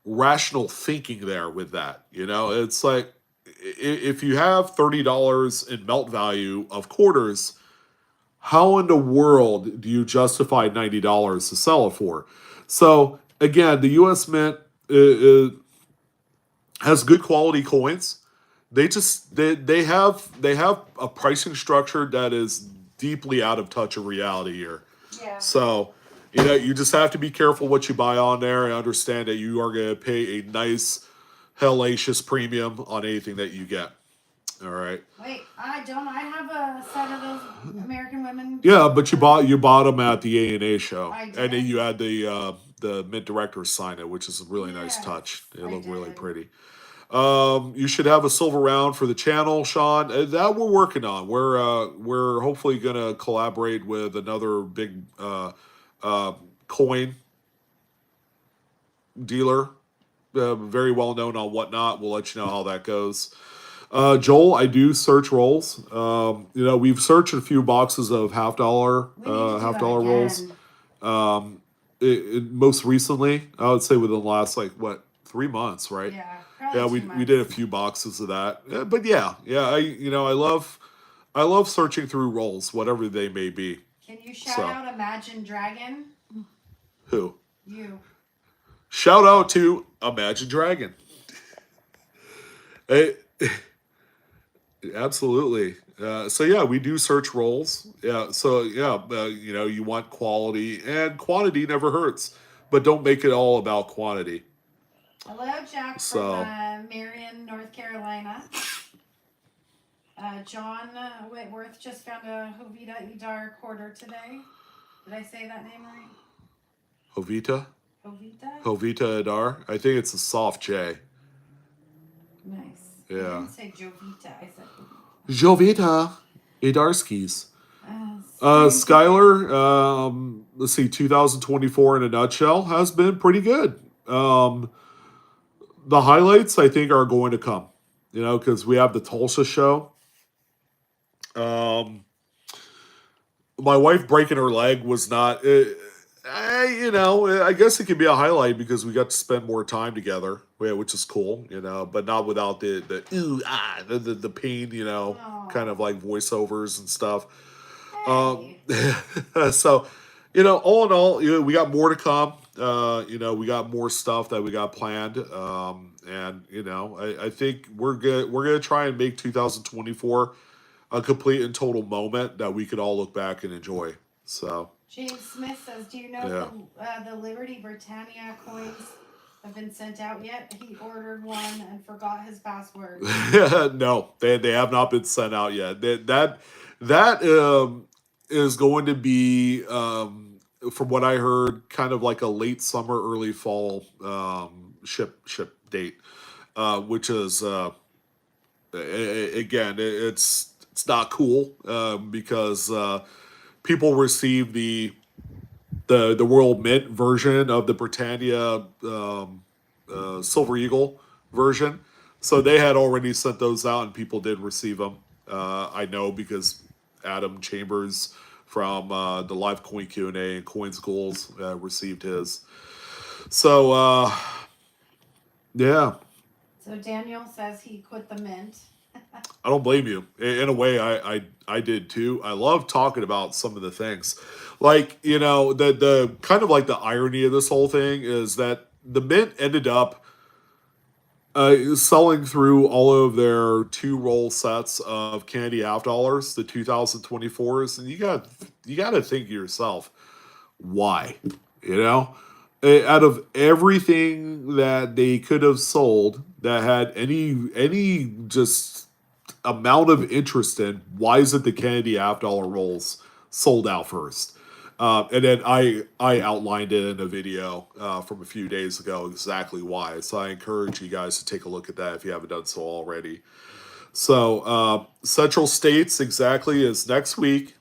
rational thinking there with that. It's like if you have $30 in melt value of quarters, how in the world do you justify $90 to sell it for? So again, the U.S. Mint has good quality coins. They have a pricing structure that is deeply out of touch of reality here. Yeah. So, you just have to be careful what you buy on there and understand that you are going to pay a nice, hellacious premium on anything that you get. All right. Wait, I have a set of those American Women. Yeah, but you bought them at the A&A show, I did. and then you had the mint directors sign it, which is a really nice Yes, touch. They I look really did. pretty. You should have a silver round for the channel, Sean. That we're working on. We're hopefully gonna collaborate with another big coin dealer very well known on Whatnot. We'll let you know how that goes. Joel, I do search rolls. We've searched a few boxes of We need to do half that dollar rolls. again. Most recently, I would say within the last 3 months, right? Yeah, Yeah, probably we 2 we did a months. few boxes of that. But yeah, I love searching through rolls, whatever they may be. Can you shout So out Imagine Dragon? who? You. Shout out to Imagine Dragon. Hey, absolutely. So yeah, we do search roles. Yeah. So yeah, you want quality and quantity never hurts, but don't make it all about quantity. Hello, Jack from So Marion, North Carolina. John Whitworth just found a Hovita Idar quarter today. Did I say that name right? Jovita, Hovita? Jovita Adar. I think it's a soft J. Nice. I Yeah. didn't say Jovita. I said Hovita. Jovita Idarskis. Same here. Skylar, let's see, 2024 in a nutshell has been pretty good. The highlights I think are going to come, because we have the Tulsa show. Um, my wife breaking her leg was not, I guess it could be a highlight because we got to spend more time together, which is cool, but not without the ooh the pain, kind of Oh, like voiceovers and stuff. Um, hey. so, all in all, we got more to come. We got more stuff that we got planned. And I think we're good. We're gonna try and make 2024 a complete and total moment that we could all look back and enjoy. So, James Smith says, "Do you know yeah. if the Liberty Britannia coins have been sent out yet? He ordered one and forgot his password." No, they have not been sent out yet. That is going to be, from what I heard, kind of like a late summer, early fall ship date, which is again, it's not cool, because people receive the World Mint version of the Britannia Silver Eagle version. So they had already sent those out, and people did receive them. I know because Adam Chambers from the live coin Q&A and Coins Goals received his. So yeah, So Daniel says he quit the mint. I don't blame you. In a way, I did too. I love talking about some of the things, like the kind of like the irony of this whole thing is that the mint ended up selling through all of their two roll sets of candy half dollars, the 2024s, and you got to think to yourself, why? You know, out of everything that they could have sold that had any just amount of interest in, why is it the candy half dollar rolls sold out first? And then I outlined it in a video from a few days ago exactly why. So I encourage you guys to take a look at that if you haven't done so already. So Central States exactly is next week.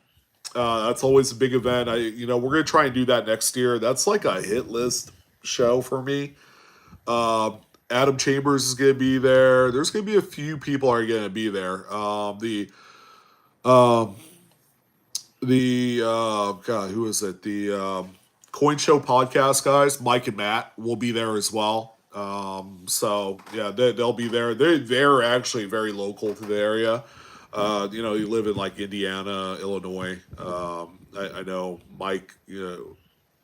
That's always a big event. We're gonna try and do that next year. That's like a hit list show for me. Adam Chambers is gonna be there. There's gonna be a few people are gonna be there. Um, the God, who is it? The Coin Show podcast guys, Mike and Matt, will be there as well. So yeah, they'll be there. They're actually very local to the area. You live in like Indiana, Illinois. I know Mike,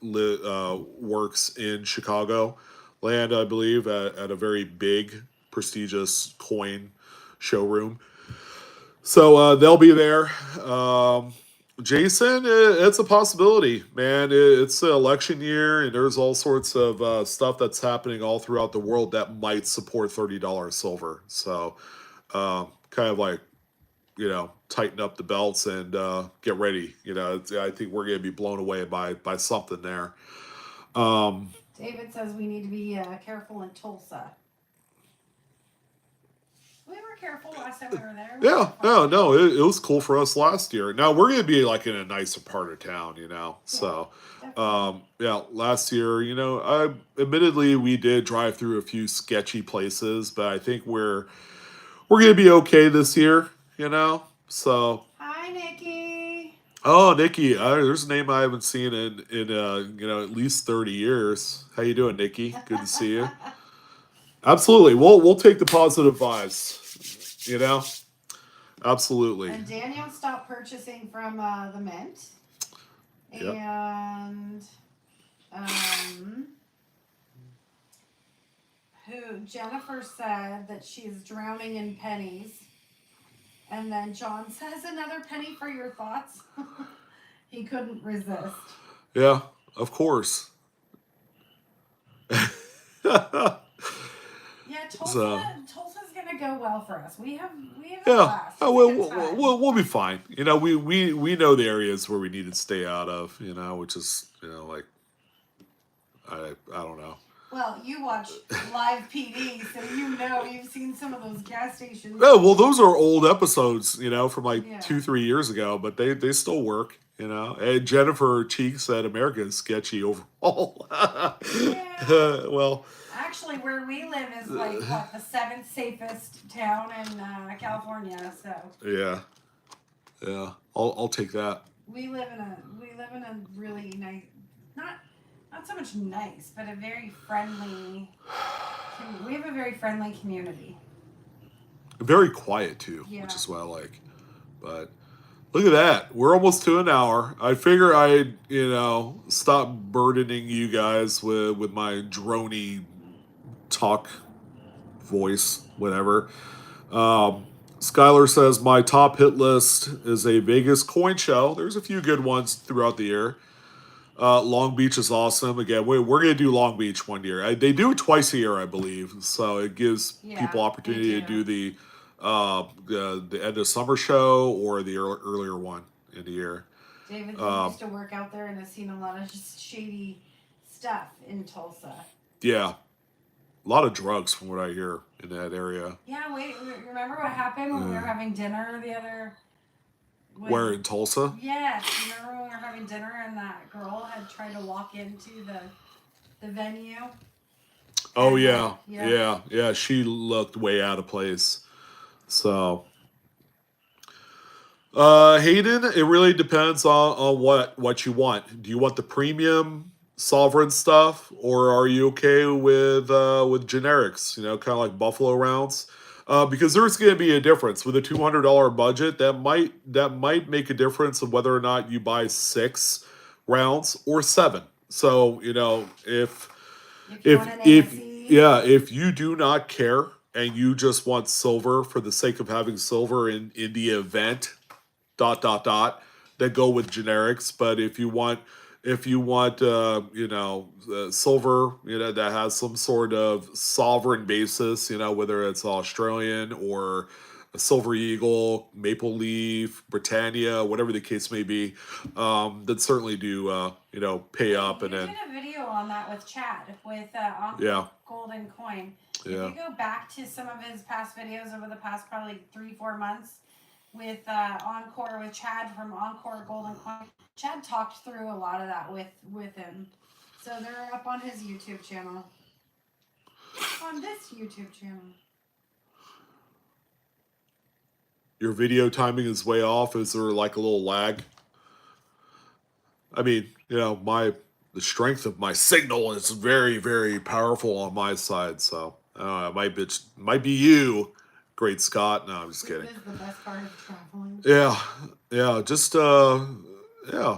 works in Chicago land, I believe, at a very big, prestigious coin showroom. So they'll be there. Jason, it's a possibility, man. It's an election year, and there's all sorts of stuff that's happening all throughout the world that might support $30 silver. So, kind of like, tighten up the belts and get ready. I think we're going to be blown away by something there. David says we need to be careful in Tulsa. We were careful last time we were there. Yeah, no, it was cool for us last year. Now we're gonna be like in a nicer part of town, you know. So, Definitely. yeah, last year, you know, I admittedly we did drive through a few sketchy places, but I think we're gonna be okay this year, you know. So, Hi, Nikki. oh, Nikki, there's a name I haven't seen in you know at least 30 years. How you doing, Nikki? Good to see you. Absolutely, we'll take the positive vibes, you know. Absolutely. And Daniel stopped purchasing from the Mint. Yep. And who Jennifer said that she's drowning in pennies. And then John says another penny for your thoughts. He couldn't resist. Yeah, of course. Yeah, So Tulsa's gonna go well for us. We have a yeah, blast. It's oh, a good time. we'll be fine. You know, we know the areas where we need to stay out of. You know, which is you know like I don't know. Well, you watch live PD, so you know you've seen some of those gas stations. Oh well, those are old episodes. You know, from like Yeah. 2-3 years ago, but they still work. You know, and Jennifer Cheek said America is sketchy overall. Yeah. Well. Actually, where we live is like what the seventh safest town in California. So Yeah, yeah, I'll take that. we live in a really nice, not so much nice, but a very friendly. We have a very friendly community. Very quiet too, Yeah. which is what I like. But look at that, we're almost to an hour. I figure I'd you know stop burdening you guys with my drony talk voice, whatever. Skylar says my top hit list is a Vegas coin show. There's a few good ones throughout the year. Long Beach is awesome. Again, we're going to do Long Beach one year. They do it twice a year, I believe. So it gives people opportunity to do the end of summer show or the earlier one in the year. David used to work out there and has seen a lot of just shady stuff in Tulsa. Yeah. A lot of drugs from what I hear in that area. Yeah, wait, remember what happened when we were having dinner the other... Where, in Tulsa? Yes, remember when we were having dinner and that girl had tried to walk into the venue? Oh, yeah. She looked way out of place. So... Hayden, it really depends on what you want. Do you want the premium sovereign stuff, or are you okay with generics? You know, kind of like Buffalo rounds, because there's going to be a difference with a $200 budget. That might make a difference of whether or not you buy 6 rounds or 7. So you know if you do not care and you just want silver for the sake of having silver in the event then go with generics. But if you want silver, you know, that has some sort of sovereign basis, you know, whether it's Australian or a Silver Eagle, Maple Leaf, Britannia, whatever the case may be, then certainly do pay up and then. You did a video on that with Chad with Golden Coin. Yeah. If you go back to some of his past videos over the past probably 3-4 months with Encore with Chad from Encore Golden Coin, Chad talked through a lot of that with him. So they're up on his YouTube channel. On this YouTube channel. Your video timing is way off. Is there like a little lag? I mean, you know, the strength of my signal is very, very powerful on my side. So it might be you, Great Scott. No, I'm just kidding. This is the best part of traveling. Yeah, just yeah.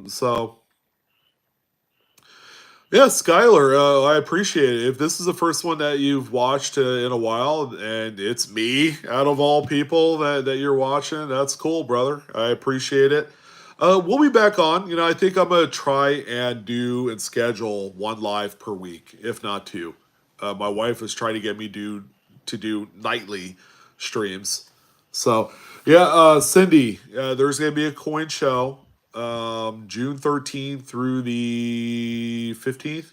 So. Yeah, Skylar, I appreciate it. If this is the first one that you've watched in a while, and it's me out of all people that you're watching, that's cool, brother. I appreciate it. We'll be back on. You know, I think I'm gonna try and do and schedule 1 live per week, if not 2. My wife is trying to get me to do nightly streams. So yeah, Cindy, there's gonna be a coin show. June 13th through the 15th.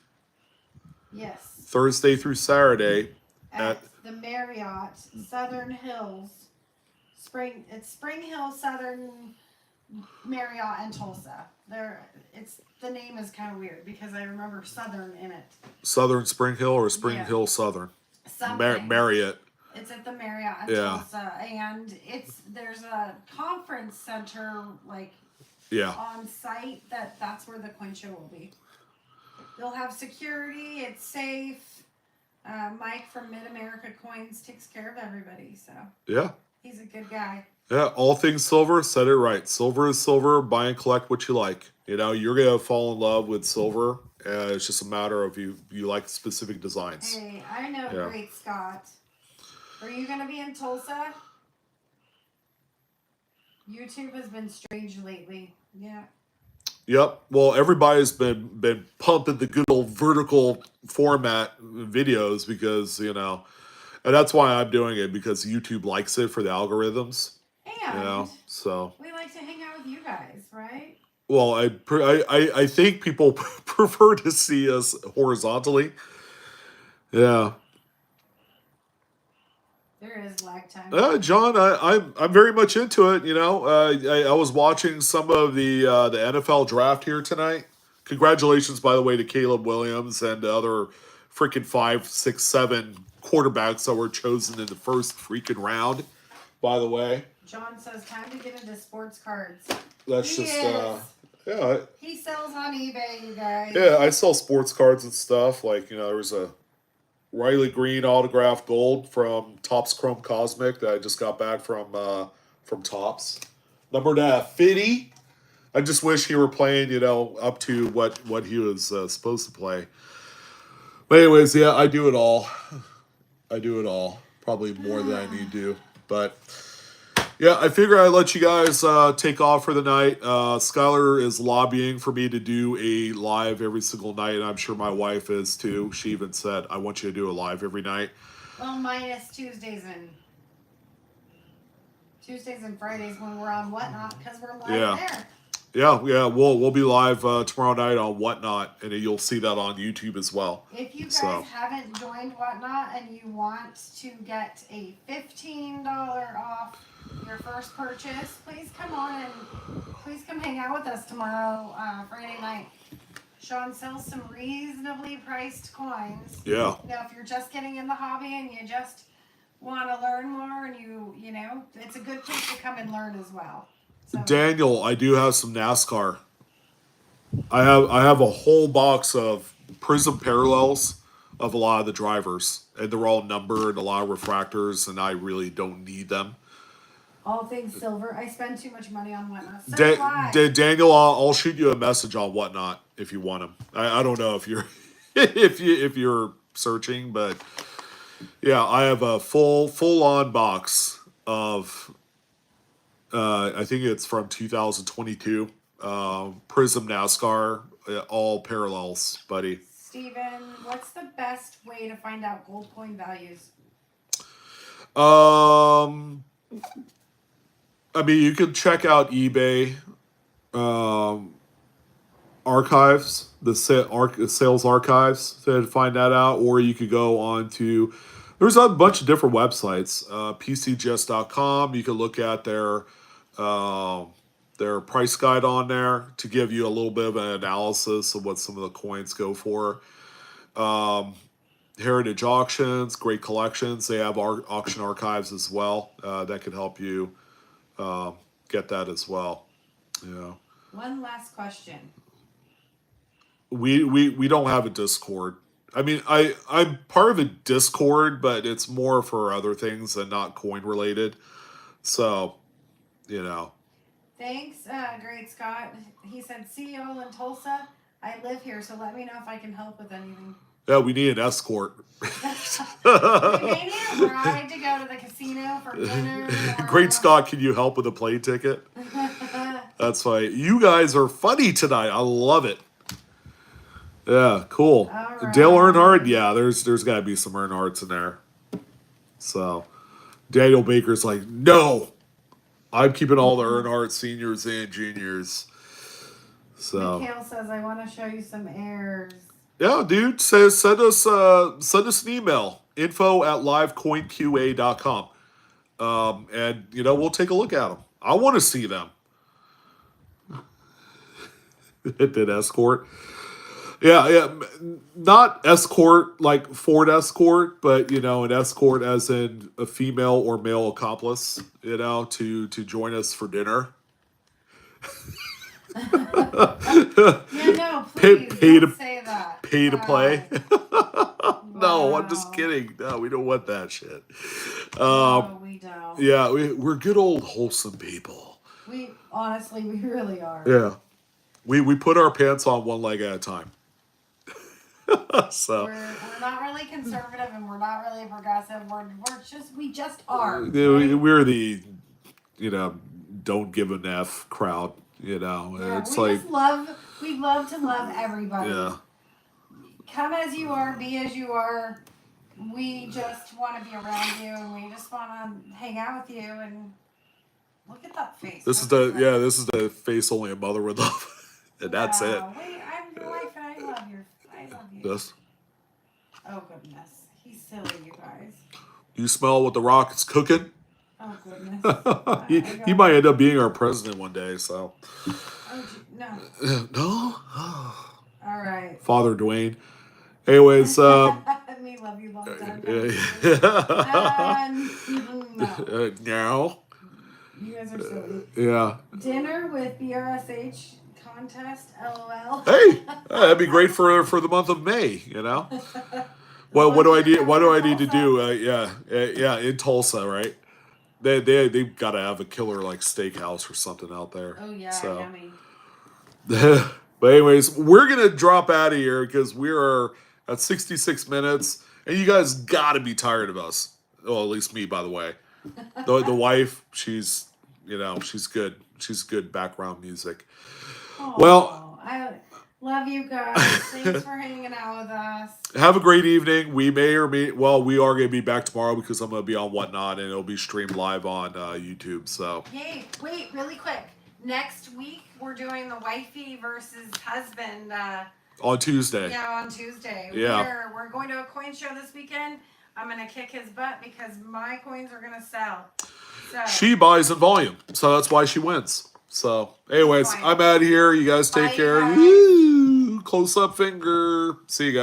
Yes. Thursday through Saturday at the Marriott Southern Hills it's Spring Hill Southern Marriott and Tulsa. The name is kind of weird because I remember Southern in it. Southern Spring Hill or Spring Yeah. Hill Southern? Something. Marriott. It's at the Marriott in Yeah. Tulsa, and there's a conference center Yeah. on site that's where the coin show will be. They'll have security. It's safe. Mike from Mid America Coins takes care of everybody, so Yeah. he's a good guy. Yeah, all things silver, said it right. Silver is silver. Buy and collect what you like. You know, you're gonna fall in love with silver. It's just a matter of you like specific designs. Hey, I know, Yeah. Great Scott. Are you gonna be in Tulsa? YouTube has been strange lately. Yeah. Yep. Well, everybody's been pumping the good old vertical format videos because and that's why I'm doing it because YouTube likes it for the algorithms. And So. we like to hang out with you guys, right? Well, I think people prefer to see us horizontally. Yeah. There is lag time. John, I'm very much into it. I was watching some of the NFL draft here tonight. Congratulations, by the way, to Caleb Williams and the other freaking 5, 6, 7 quarterbacks that were chosen in the first freaking round. By the way, John says time to get into sports cards. that's yeah. He sells on eBay, you guys. Yeah, I sell sports cards and stuff. Like there was a Riley Green autographed gold from Topps Chrome Cosmic that I just got back from Topps. Number 50. I just wish he were playing, up to what he was supposed to play. But anyways, yeah, I do it all. Probably more than I need to. But yeah, I figure I'd let you guys take off for the night. Skylar is lobbying for me to do a live every single night, and I'm sure my wife is too. She even said, I want you to do a live every night. Well, minus Tuesdays and Fridays when we're on Whatnot, because we're live there. Yeah, we'll be live tomorrow night on Whatnot, and you'll see that on YouTube as well. If you guys haven't joined Whatnot and you want to get a $15 off your first purchase, please come hang out with us tomorrow, Friday night. Sean sells some reasonably priced coins. Yeah. Now, if you're just getting in the hobby and you just want to learn more, and it's a good place to come and learn as well. So. Daniel, I do have some NASCAR. I have a whole box of Prism parallels of a lot of the drivers, and they're all numbered, a lot of refractors, and I really don't need them. All things silver. I spend too much money on Whatnot. Daniel, I'll shoot you a message on Whatnot if you want them. I don't know if you're if you're searching, but yeah, I have a full on box of. I think it's from 2022. Prism NASCAR, all parallels, buddy. Steven, what's the best way to find out gold coin values? I mean, you can check out eBay archives, the sales archives to find that out, or you could go on to. There's a bunch of different websites. PCGist.com. You can look at their price guide on there to give you a little bit of an analysis of what some of the coins go for. Heritage Auctions, great collections. They have auction archives as well that can help you get that as well. Yeah. One last question. We don't have a Discord. I mean, I'm part of a Discord, but it's more for other things and not coin related. So, Thanks, Great Scott. He said, see y'all in Tulsa. I live here, so let me know if I can help with anything. Yeah, we need an escort. We may need a ride to go to the casino for dinner. Great Scott, can you help with a plane ticket? That's right. You guys are funny tonight. I love it. Yeah, cool. Right. Dale Earnhardt, yeah, there's got to be some Earnhardts in there. So, Daniel Baker's like, no, I'm keeping all the Earnhardt seniors and juniors. So, Mikhail says, I want to show you some airs. Yeah, dude. Says send us an email. info@livecoinqa.com. And we'll take a look at them. I want to see them. It did escort. Yeah, yeah. Not escort like Ford Escort, but an escort as in a female or male accomplice. To join us for dinner. Yeah, no, pay, please pay don't to say that. pay to play. No, I'm just Wow. kidding. No, we don't want that shit. No, we don't. Yeah, we're good old wholesome people. We honestly, we really are. Yeah, we put our pants on one leg at a time. So We're not really conservative and we're not really progressive. We just are. we're the don't give an F crowd. Yeah, It's we like just love. We love to love everybody. yeah. Come as you are, be as you are. We just want to be around you, and we just want to hang out with you. And look at that face. This is the face only a mother would love, and that's it. Wait, I'm your wife, and I love you. This. Oh goodness, he's silly, you guys. You smell what the Rock is cooking? Oh goodness. He might end up being our president one day. So. Oh no. No. All right. Father Dwayne. Anyways, Me love you long time. No. No. You guys are silly. Yeah. Dinner with BRSH contest, LOL. Hey, that'd be great for the month of May. Well, what do I need? What do I need to do? Yeah, in Tulsa, right? They've got to have a killer like steakhouse or something out there. Oh yeah, so. yummy. But anyways, we're gonna drop out of here because we are at 66 minutes, and you guys gotta be tired of us. Well, at least me, by the way. The wife, she's she's good. She's good background music. Aww, Well, I love you guys. Thanks for hanging out with us. have a great evening. We we are gonna be back tomorrow because I'm gonna be on Whatnot and it'll be streamed live on YouTube. So. Hey, wait, really quick. Next week we're doing the wifey versus husband. On Tuesday. Yeah, on Tuesday. Yeah. We're going to a coin show this weekend. I'm gonna kick his butt because my coins are gonna sell. So She buys in volume, so that's why she wins. So, anyways, Fine. I'm out of here. You guys take Bye, care. guys. Woo! Close up finger. See you guys.